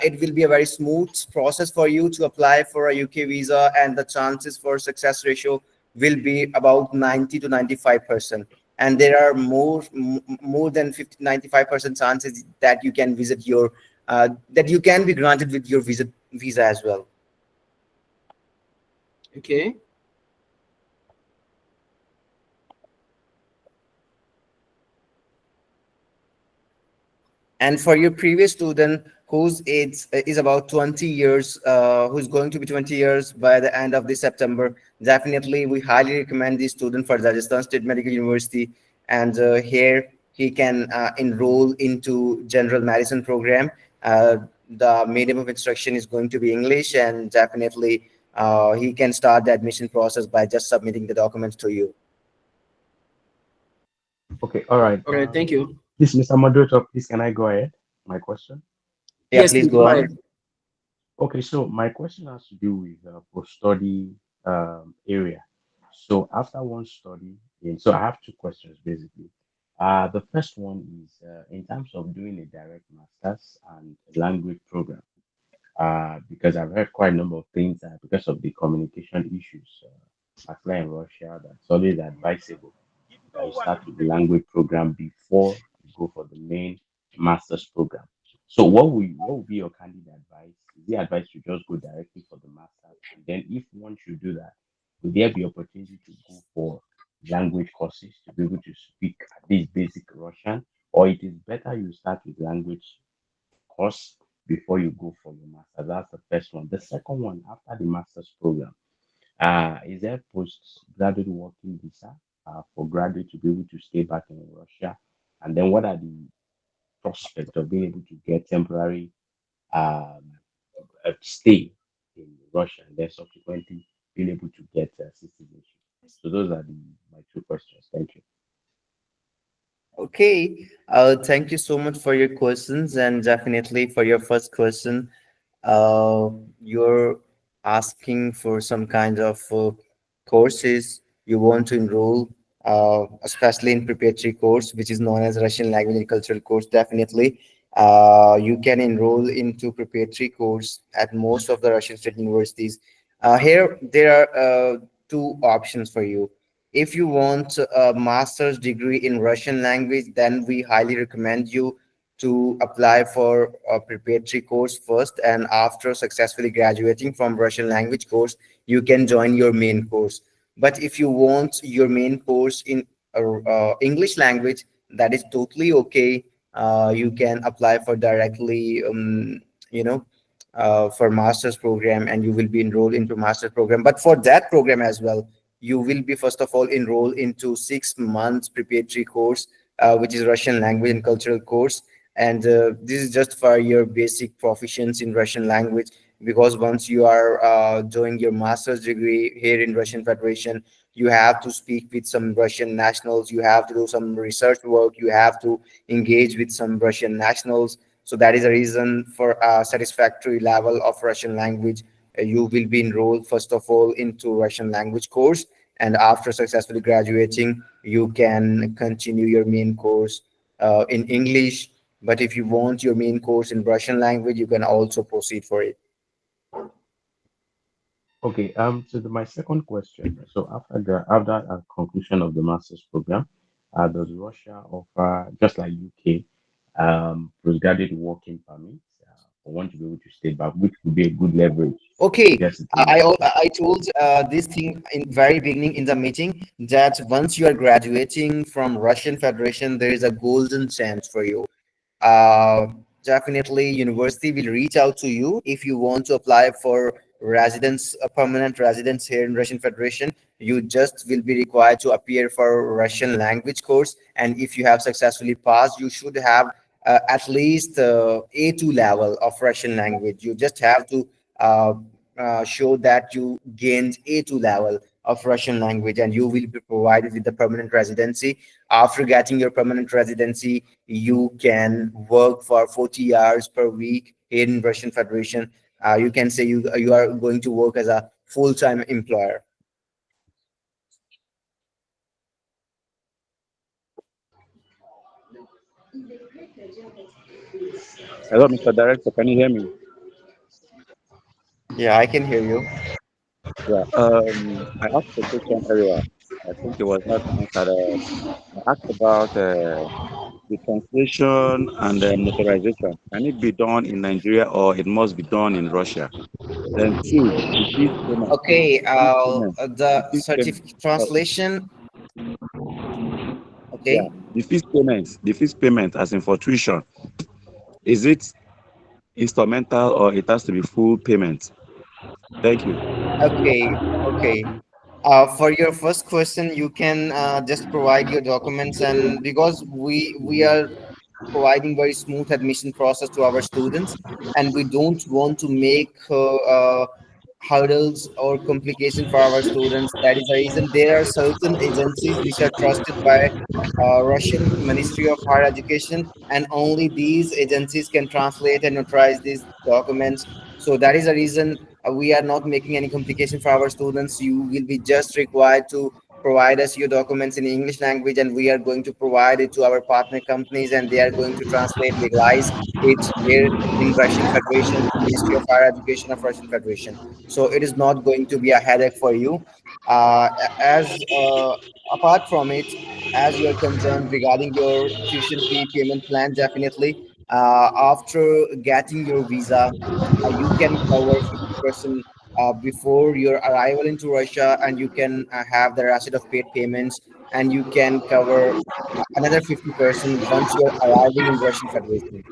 it will be a very smooth process for you to apply for a UK visa, and the chances for success ratio will be about 90 to 95%. And there are more than 95% chances that you can visit your that you can be granted with your visa as well. Okay. And for your previous student whose age is about 20 years, who's going to be 20 years by the end of this September, definitely we highly recommend this student for Rajasthan State Medical University. And here he can enroll into general medicine program. The medium of instruction is going to be English, and definitely he can start the admission process by just submitting the documents to you. okay, all right. All right. Thank you. Please, Mr. Moderator, please can I go ahead? My question. Yeah, Yes, please please go go on. ahead. Okay, so my question has to do with post-study area. So after one study, so I have two questions basically. The first one is in terms of doing a direct master's and a language program, because I've heard quite a number of things because of the communication issues, particularly in Russia, that's always advisable that you start with the language program before you go for the main master's program. So what would be your candid advice? Is the advice to just go directly for the master's, and then if once you do that, will there be opportunity to go for language courses to be able to speak at least basic Russian, or it is better you start with language course before you go for your master? That's the first one. The second one, after the master's program, is there postgraduate working visa for graduate to be able to stay back in Russia? And then what are the prospects of being able to get temporary um, stay in Russia and then subsequently being able to get citizenship? So those are my two questions. Thank you. Okay, thank you so much for your questions, and definitely for your first question. You're asking for some kind of courses you want to enroll, especially in preparatory course, which is known as Russian language and cultural course. Definitely, you can enroll into preparatory course at most of the Russian state universities. Here, there are two options for you. If you want a master's degree in Russian language, then we highly recommend you to apply for a preparatory course first, and after successfully graduating from Russian language course, you can join your main course. But if you want your main course in English language, that is totally okay. You can apply for directly, you know, for master's program, and you will be enrolled into master's program. But for that program as well, you will be first of all enrolled into 6 months preparatory course, which is Russian language and cultural course. And this is just for your basic proficiency in Russian language, because once you are doing your master's degree here in Russian Federation, you have to speak with some Russian nationals, you have to do some research work, you have to engage with some Russian nationals. So that is the reason for a satisfactory level of Russian language, you will be enrolled first of all into Russian language course, and after successfully graduating, you can continue your main course in English. But if you want your main course in Russian language, you can also proceed for it. Okay, so my second question. So after a conclusion of the master's program, does Russia offer, just like UK, postgraduate working permits for one to be able to stay back, which would be a good leverage to Okay, get I citizenship? I told this thing in very beginning in the meeting, that once you are graduating from Russian Federation, there is a golden chance for you. uh, Definitely university will reach out to you if you want to apply for residence, a permanent residence here in Russian Federation. You just will be required to appear for Russian language course, and if you have successfully passed, you should have at least A2 level of Russian language. You just have to uh, show that you gained A2 level of Russian language, and you will be provided with the permanent residency. After getting your permanent residency, you can work for 40 hours per week in Russian Federation. You can say you are going to work as a full-time employer. Hello, Mr. Director, can you hear me? Yeah, I can hear you. Yeah. I asked a question earlier. I think it was not answered. I asked about the translation and the notarization. Can it be done in Nigeria or it must be done in Russia? Then two, the fees payment. Okay, The fees payment. The the fees payment. certificate Uh, translation. yeah, Okay, the fees payment. The fees payment, as in for tuition, is it instrumental or it has to be full payment? Thank you. okay. For your first question, you can just provide your documents, and because we are providing very smooth admission process to our students, and we don't want to make hurdles or complication for our students. That is the reason there are certain agencies which are trusted by Russian Ministry of Higher Education, and only these agencies can translate and notarize these documents. So that is the reason we are not making any complication for our students. You will be just required to provide us your documents in English language, and we are going to provide it to our partner companies, and they are going to translate, legalize it here in Russian Federation, Ministry of Higher Education of Russian Federation. So it is not going to be a headache for you. As apart from it, as you are concerned regarding your tuition fee payment plan, definitely after getting your visa, you can cover 50% before your arrival into Russia, and you can have the receipt of paid payments, and you can cover another 50% once you're arriving in Russian Federation.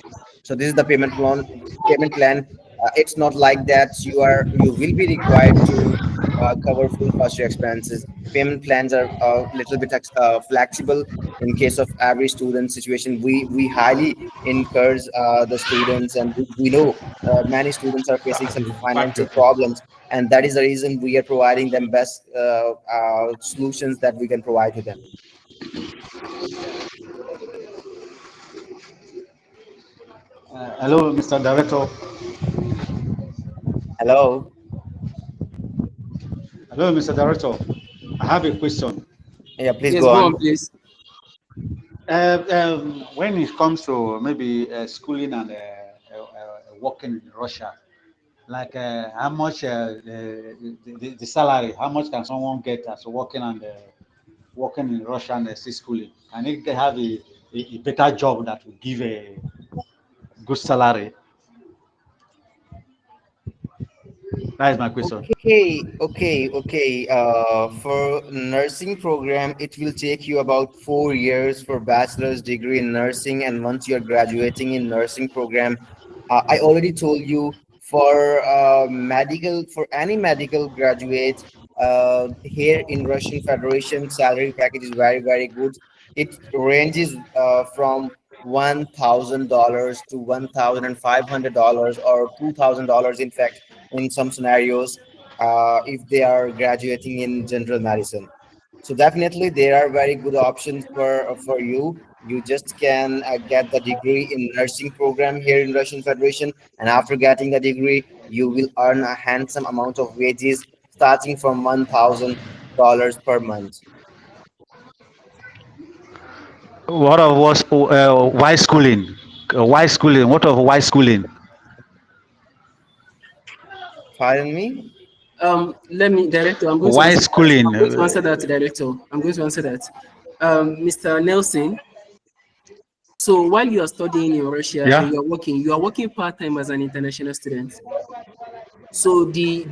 So this is the payment plan. Payment plan. It's not like that you will be required to cover full cost your expenses. Payment plans are a little bit flexible in case of every student situation. We highly encourage the students, and we know many students are facing some financial problems, and that is the reason we are providing them best solutions that we can provide to them. Hello, Mr. Director. Hello. Hello, Mr. Director. I have a question. Yeah, please Yes, go go on, on. please. When it comes to maybe schooling and working in Russia, like how much the salary, how much can someone get as working and working in Russia and still schooling? Can he have a better job that will give a good salary? That is my question. Okay. For nursing program, it will take you about 4 years for bachelor's degree in nursing, and once you're graduating in nursing program, I already told you for medical, for any medical graduate here in Russian Federation, salary package is very good. It ranges from $1,000 to $1,500 or $2,000, in fact, in some scenarios, if they are graduating in general medicine. So definitely there are very good options for you. You just can get the degree in nursing program here in Russian Federation, and after getting the degree, you will earn a handsome amount of wages starting from $1,000 per month. What of was why schooling? Why schooling? What of why schooling? Pardon me? Let me, director. I'm going to Why answer that. schooling? I'm going to answer that, director. I'm going to answer that. Mr. Nelson. So while you are studying in Russia and Yeah. you are working part time as an international student. So the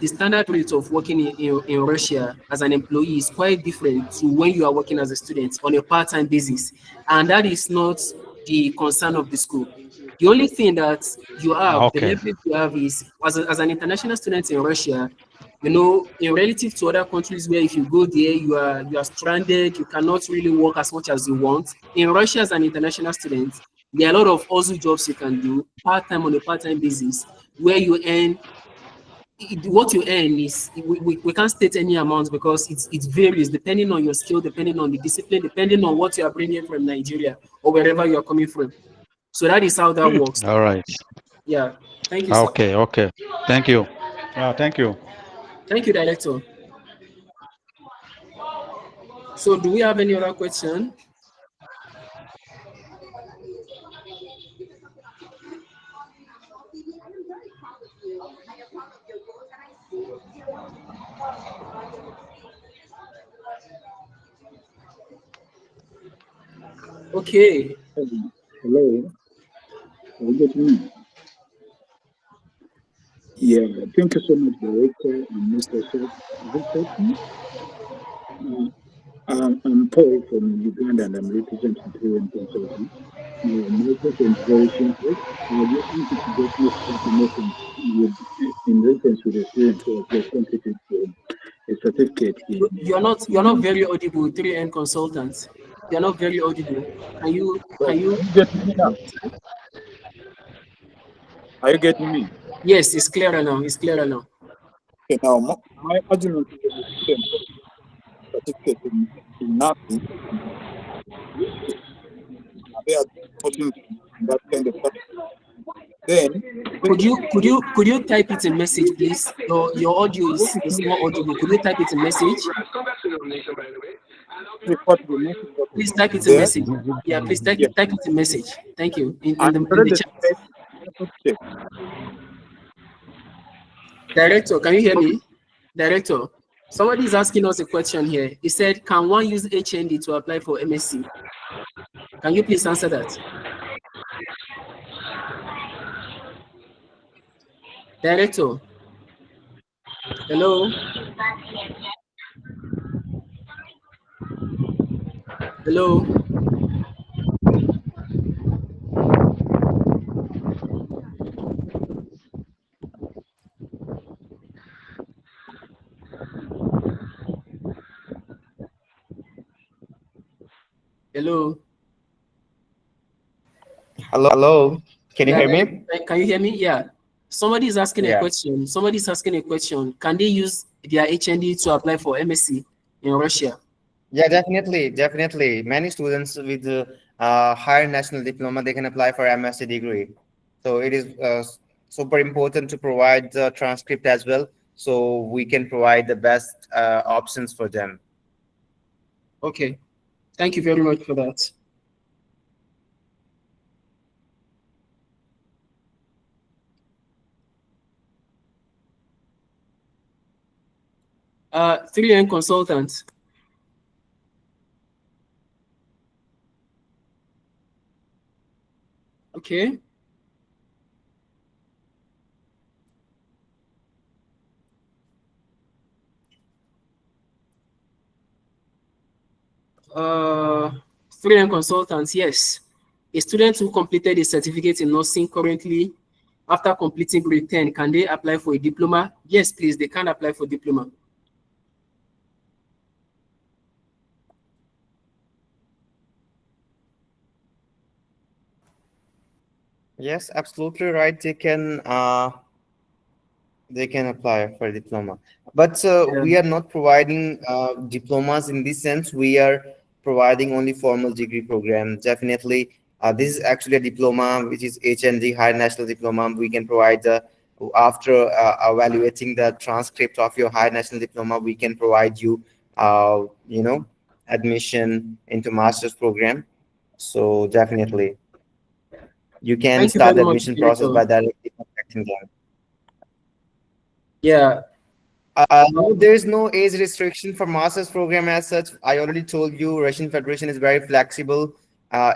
standard rate of working in Russia as an employee is quite different to when you are working as a student on a part-time basis. And that is not the concern of the school. The only thing that you have, the Okay. leverage you have is as an international student in Russia, you know, in relative to other countries where if you go there, you are stranded, you cannot really work as much as you want. In Russia, as an international student, there are a lot of other jobs you can do part-time on a part-time basis where you earn what you earn is we can't state any amount because it varies depending on your skill, depending on the discipline, depending on what you are bringing from Nigeria or wherever you are coming from. So that is how that works. All right. Yeah. Thank you, sir. Okay. Okay. Thank you. Thank you. Thank you, director. So do we have any other question? Okay. Hello, are you getting me? Yeah, thank you so much, Director and Mr. Chef. This question, I'm Paul from Uganda and I'm representing Nigerian consultant. My question is very simple. I just wanted to get more information in reference with the student who has just completed a certificate in. You're not very audible, 3N consultants. You're not very audible. Can you So, can you you getting me now? Are you getting me? Yes, it's clearer now. It's clearer now. Okay, now my argument is that the student certificate in nursing, they are putting that kind of stuff. Then Could you type it in message, please? Your audio is more audible. Could you type it in message? refer to the message that is Please type it in there. message. Yeah, please type Yes. it in message. Thank you. In I the already chat. check. Director, can you hear me? Director, somebody is asking us a question here. He said, can one use HND to apply for MSc? Can you please answer that? Director. Hello? Hello? Hello? Hello. Can you Yeah, hear me? can you hear me? Yeah. Somebody is asking a Yeah. question. Somebody is asking a question. Can they use their HND to apply for MSc in Russia? Yeah, definitely. Many students with higher national diploma, they can apply for MSc degree. So it is super important to provide the transcript as well, so we can provide the best options for them. Okay. Thank you very much for that. Three-year consultant. Okay. Three-year consultants, yes. A student who completed a certificate in nursing currently, after completing grade 10, can they apply for a diploma? Yes, please, they can apply for diploma. Yes, absolutely right. They can apply for a diploma, but we are not providing diplomas in this sense. We are providing only formal degree program. Definitely, this is actually a diploma, which is HND, higher national diploma. We can provide after evaluating the transcript of your higher national diploma, we can provide you, admission into master's program. So definitely, you can Thank you start very the much, admission process Director. by directly contacting them. Yeah. No, there is no age restriction for master's program as such. I already told you, Russian Federation is very flexible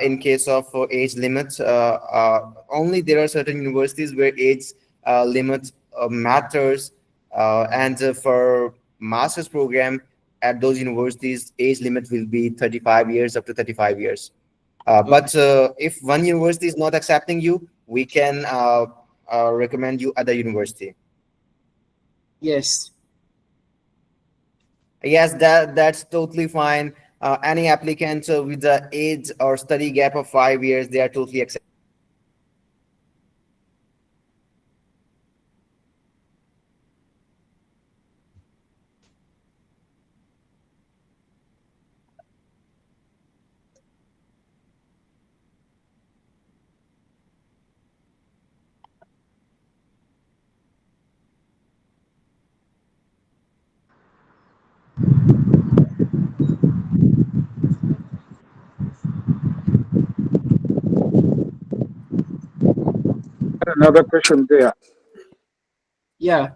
in case of age limits. Only there are certain universities where age limit matters, and for master's program at those universities, age limit will be 35 years, up to 35 years. But if one university is not accepting you, we can recommend you other university. Yes. Yes, that's totally fine. Any applicant with the age or study gap of 5 years, they are totally accepted. Another question there. Yeah.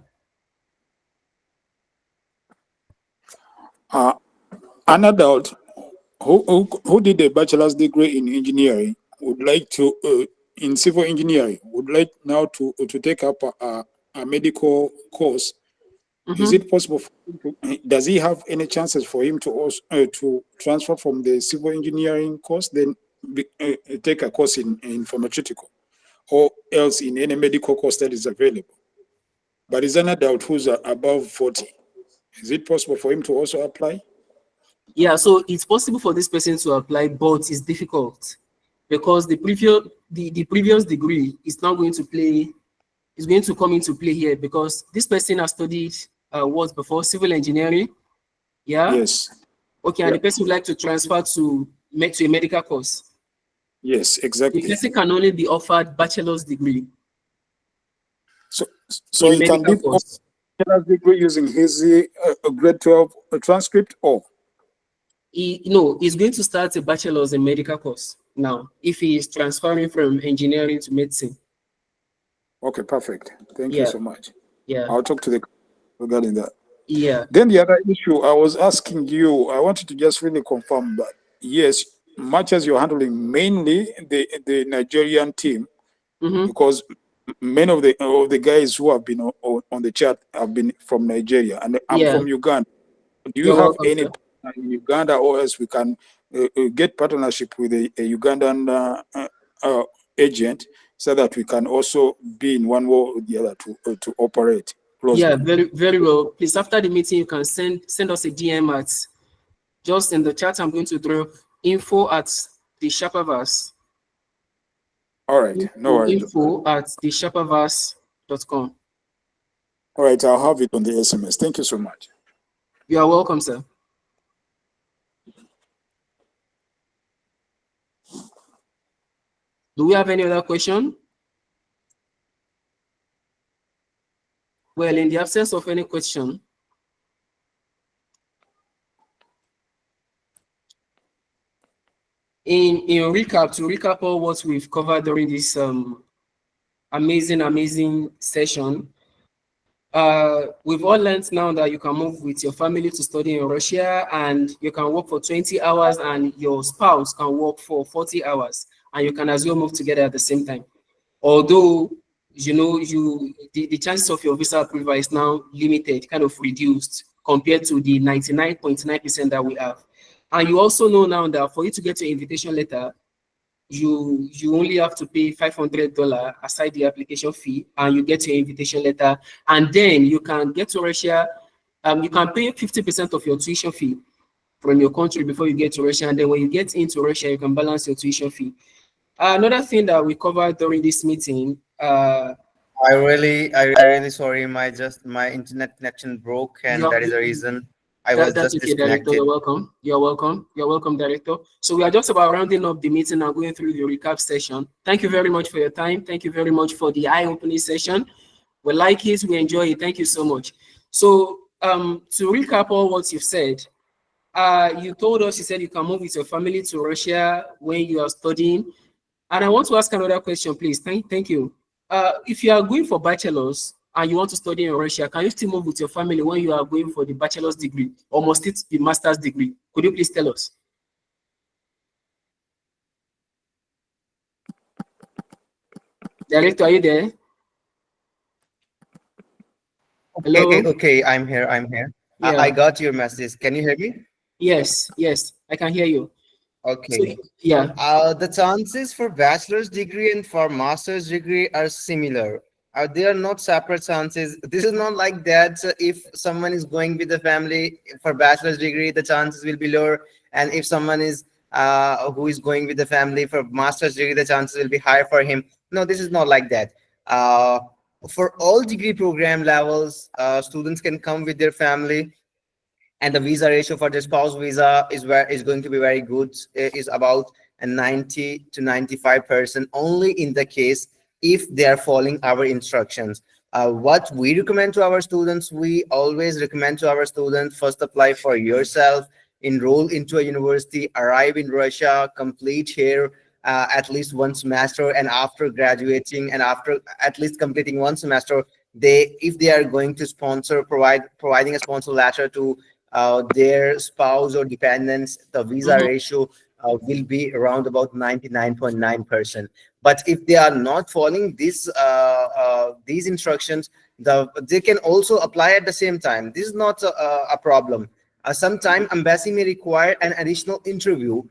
An adult who did a bachelor's degree in engineering would like to in civil engineering would like now to take up a medical course. Is it possible for him does he have any chances for him to also to transfer from the civil engineering course, then take a course in pharmaceutical, or else in any medical course that is available? But is an adult who's above 40, is it possible for him to also apply? Yeah, so it's possible for this person to apply, but it's difficult because the previous degree is now going to come into play here because this person has studied what before civil engineering. Yeah. Yes. Okay, and the person would like to transfer to a medical course. Yes, The exactly. person can only be offered bachelor's degree. So in he can medical leave course. bachelor's degree using his grade 12 transcript, or He's going to start a bachelor's in medical course now if he is transferring from engineering to medicine. okay, perfect. Thank you Yeah. so much. Yeah. I'll talk to the regarding that. Yeah. Then the other issue I was asking you, I wanted to just really confirm that yes, much as you're handling mainly the Nigerian team, because many of the guys who have been on the chat have been from Nigeria, and I'm Yeah. from Uganda. Do you You're have welcome, any sir. partner in Uganda, or else we can get partnership with a Ugandan agent so that we can also be in one way or the other to operate closely? Yeah, very, very well. Please, after the meeting, you can send us a DM at just in the chat. I'm going to drop info at the Sherpaverse. All right, no worries. Info at the Sherpaverse.com. All right, I'll have it on the SMS. Thank you so much. You are welcome, sir. Do we have any other question? Well, in the absence of any question, in recap, to recap all what we've covered during this amazing session, we've all learned now that you can move with your family to study in Russia, and you can work for 20 hours and your spouse can work for 40 hours, and you can as well move together at the same time. Although, the chances of your visa approval is now limited, kind of reduced compared to the 99.9% that we have. And you also know now that for you to get your invitation letter, you only have to pay $500 aside the application fee, and you get your invitation letter. And then you can get to Russia. You can pay 50% of your tuition fee from your country before you get to Russia. And then when you get into Russia, you can balance your tuition fee. Another thing that we covered during this meeting. I really sorry. My internet connection broke, and that is the reason I was That's just okay, Director. You're disconnected. welcome. You're welcome. You're welcome, Director. So we are just about rounding up the meeting and going through the recap session. Thank you very much for your time. Thank you very much for the eye-opening session. We like it. We enjoy it. Thank you so much. So to recap all what you've said, you told us, you said you can move with your family to Russia when you are studying. And I want to ask another question, please. Thank you. If you are going for bachelor's and you want to study in Russia, can you still move with your family when you are going for the bachelor's degree, or must it be master's degree? Could you please tell us? Director, are you there? Hello? Okay, I'm here. Yeah. I got your message. Can you hear me? Yes, I can hear you. Okay. So, yeah. The chances for bachelor's degree and for master's degree are similar. They are not separate chances. This is not like that. If someone is going with the family for bachelor's degree, the chances will be lower. And if someone is who is going with the family for master's degree, the chances will be higher for him. No, this is not like that. For all degree program levels, students can come with their family, and the visa ratio for the spouse visa is going to be very good. It is about a 90 to 95% only in the case if they are following our instructions. What we recommend to our students, we always recommend to our students, first apply for yourself, enroll into a university, arrive in Russia, complete here at least one semester, and after graduating and after at least completing one semester, if they are going to providing a sponsor letter to their spouse or dependents, the visa ratio will be around about 99.9%. But if they are not following these instructions, they can also apply at the same time. This is not a problem. Sometime embassy may require an additional interview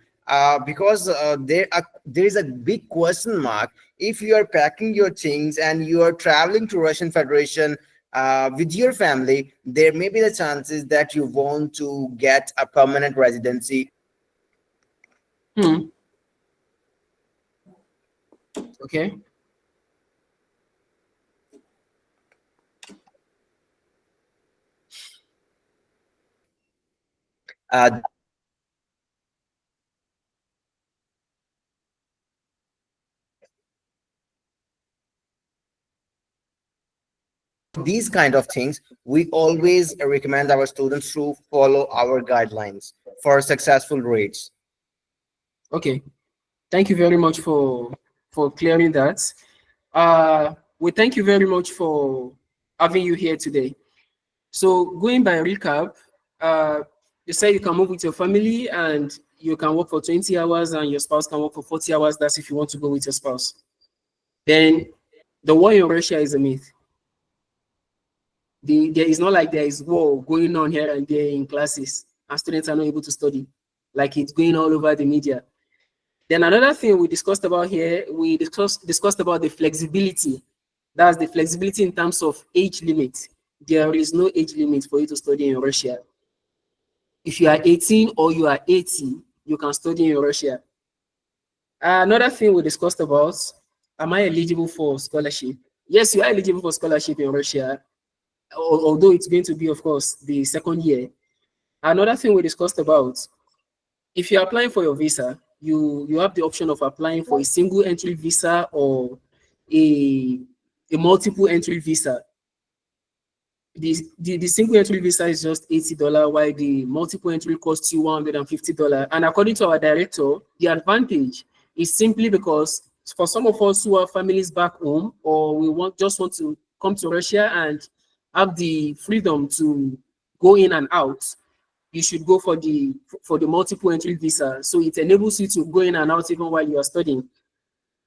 because there is a big question mark. If you are packing your things and you are traveling to Russian Federation with your family, there may be the chances that you want to get a permanent residency. Okay. Uh, these kind of things, we always recommend our students to follow our guidelines for successful rates. Okay, thank you very much for clearing that. We thank you very much for having you here today. So going by recap, uh, you say you can move with your family and you can work for 20 hours and your spouse can work for 40 hours. That's if you want to go with your spouse. Then the war in Russia is a myth. There is not like there is war going on here and there in classes and students are not able to study, like it's going all over the media. Then another thing we discussed about here, we discussed about the flexibility. That's the flexibility in terms of age limit. There is no age limit for you to study in Russia. If you are 18 or you are 80, you can study in Russia. Another thing we discussed about, am I eligible for scholarship? Yes, you are eligible for scholarship in Russia, although it's going to be, of course, the second year. Another thing we discussed about, if you're applying for your visa, you have the option of applying for a single entry visa or a multiple entry visa. The single entry visa is just $80, while the multiple entry costs you $150. And according to our director, the advantage is simply because for some of us who have families back home, or we just want to come to Russia and have the freedom to go in and out, you should go for the multiple entry visa. So it enables you to go in and out even while you are studying.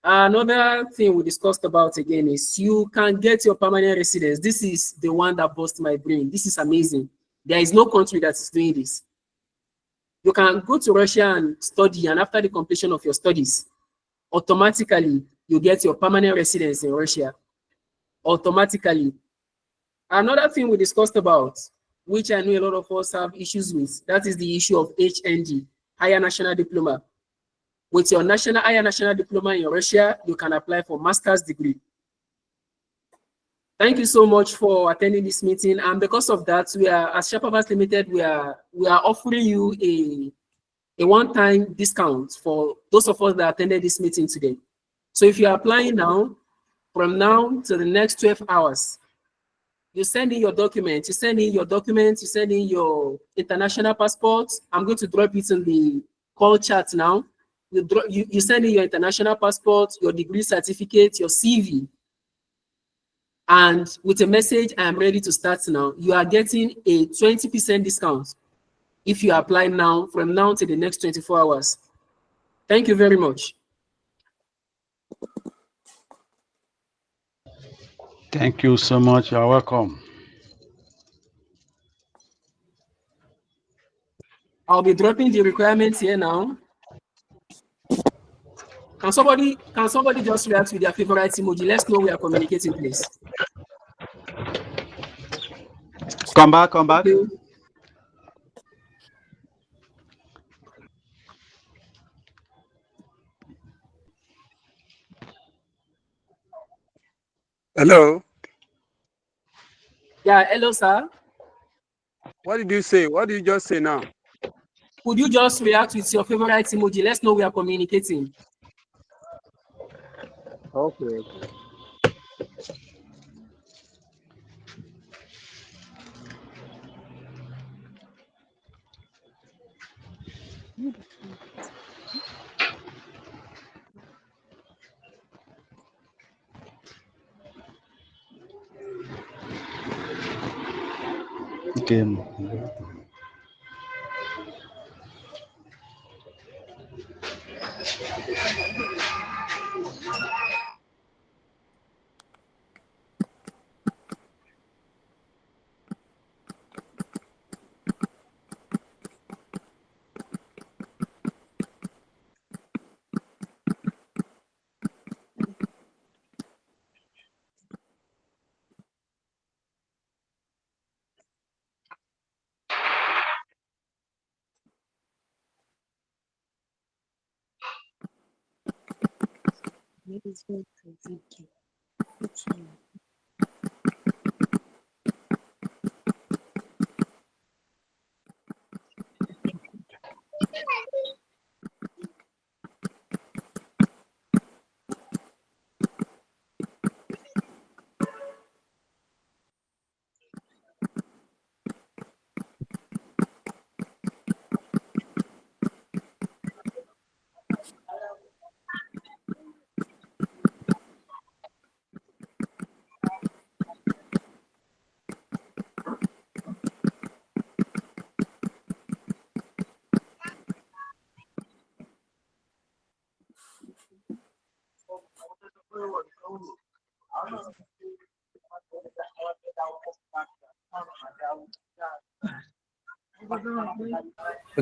Another thing we discussed about again is you can get your permanent residence. This is the one that burst my brain. This is amazing. There is no country that is doing this. You can go to Russia and study, and after the completion of your studies, automatically you get your permanent residence in Russia. Automatically. Another thing we discussed about, which I know a lot of us have issues with, that is the issue of HND, Higher National Diploma. With your higher national diploma in Russia, you can apply for master's degree. Thank you so much for attending this meeting. And because of that, we are, as Sherpaverse Limited, we are offering you a one-time discount for those of us that attended this meeting today. So if you're applying now, from now to the next 12 hours, you send in your documents, you send in your international passport. I'm going to drop it in the call chat now. You send in your international passport, your degree certificate, your CV, and with a message, I am ready to start now. You are getting a 20% discount if you apply now, from now to the next 24 hours. Thank you very much. Thank you so much. You're welcome. I'll be dropping the requirements here now. Can somebody just react with their favorite emoji? Let's know we are communicating, please. Come back. Okay. Hello. Yeah, hello, sir. What did you say? What did you just say now? Could you just react with your favorite emoji? Let's know we are communicating. Okay. Okay.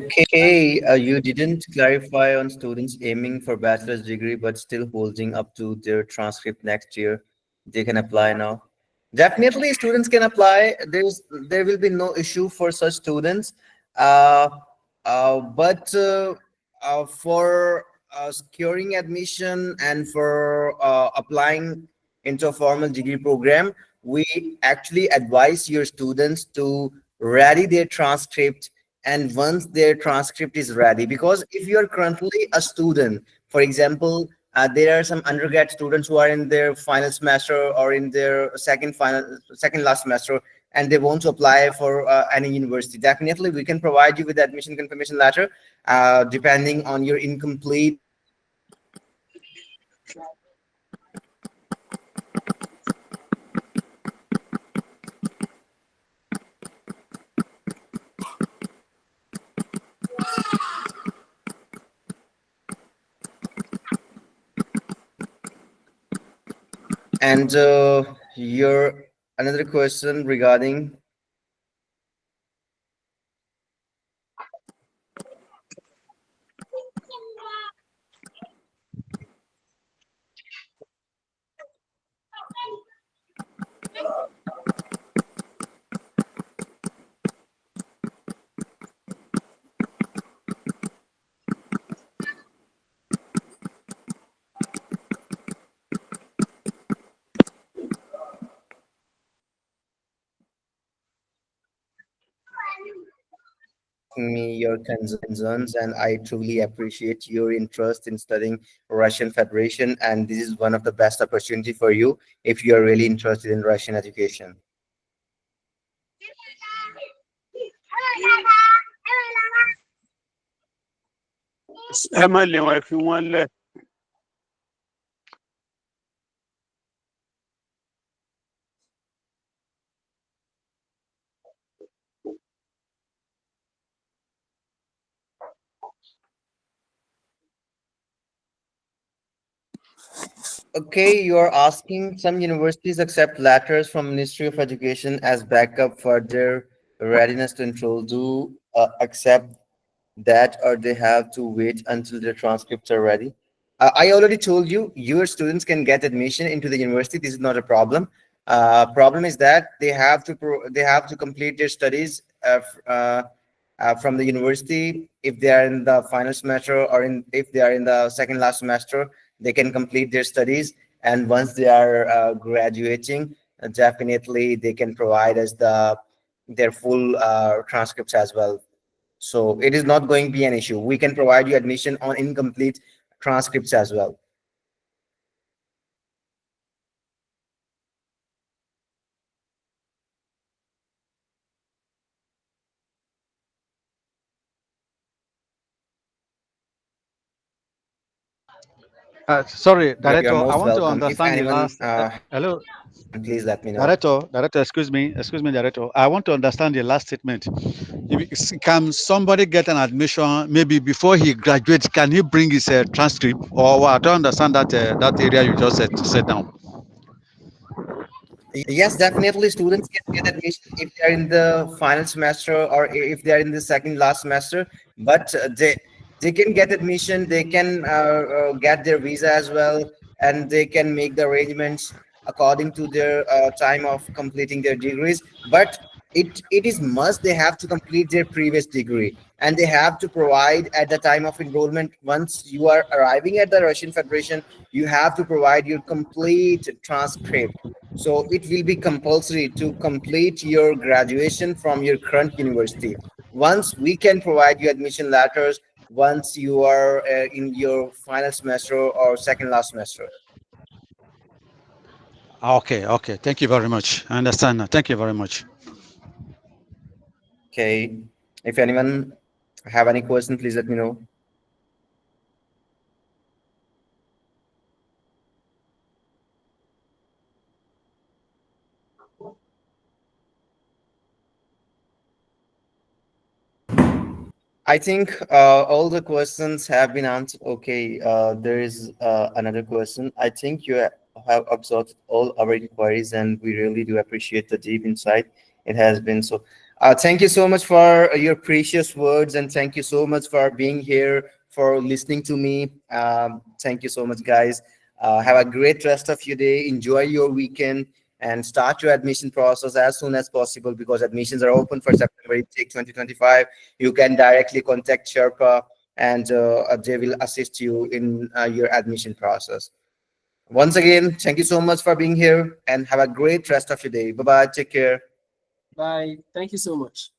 Okay, you didn't clarify on students aiming for bachelor's degree but still holding up to their transcript next year. They can apply now. Definitely, students can apply. There will be no issue for such students. Uh, but for securing admission and for applying into a formal degree program, we actually advise your students to ready their transcript. And once their transcript is ready, because if you are currently a student, for example, there are some undergrad students who are in their final semester or in their second last semester, and they want to apply for any university. Definitely we can provide you with the admission confirmation letter, depending on your incomplete and your another question regarding. Me your concerns, and I truly appreciate your interest in studying Russian Federation, and this is one of the best opportunity for you if you are really interested in Russian education. Emily, if you want left. Okay, you are asking some universities accept letters from Ministry of Education as backup for their readiness to enroll. Do accept that, or they have to wait until their transcripts are ready? I already told you, your students can get admission into the university. This is not a problem. Problem is that they have to complete their studies from the university. If they are in the final semester, or if they are in the second last semester, they can complete their studies. And once they are graduating, definitely they can provide us their full transcripts as well. So it is not going to be an issue. We can provide you admission on incomplete transcripts as well. Sorry, You're Director, I most want to welcome. If understand the anyone last. Hello, please let me know. Director, excuse me, Director. I want to understand the last statement. Can somebody get an admission maybe before he graduates? Can he bring his transcript? Or I don't understand that area you just said now. Yes, definitely students can get admission if they're in the final semester or if they're in the second last semester. But they can get admission. They can get their visa as well, and they can make the arrangements according to their time of completing their degrees. But it is must they have to complete their previous degree, and they have to provide at the time of enrollment. Once you are arriving at the Russian Federation, you have to provide your complete transcript. So it will be compulsory to complete your graduation from your current university. Once we can provide you admission letters, once you are in your final semester or second last semester. Okay, okay. Thank you very much. I understand now. Thank you very much. Okay. If anyone have any question, please let me know. I think all the questions have been answered. Okay, there is another question. I think you have absorbed all our inquiries, and we really do appreciate the deep insight it has been. So, thank you so much for your precious words, and thank you so much for being here, for listening to me. Thank you so much, guys. Have a great rest of your day. Enjoy your weekend and start your admission process as soon as possible, because admissions are open for September intake 2025. You can directly contact Sherpa, and they will assist you in your admission process. Once again, thank you so much for being here, and have a great rest of your day. Bye bye. Take care. Bye. Thank you so much.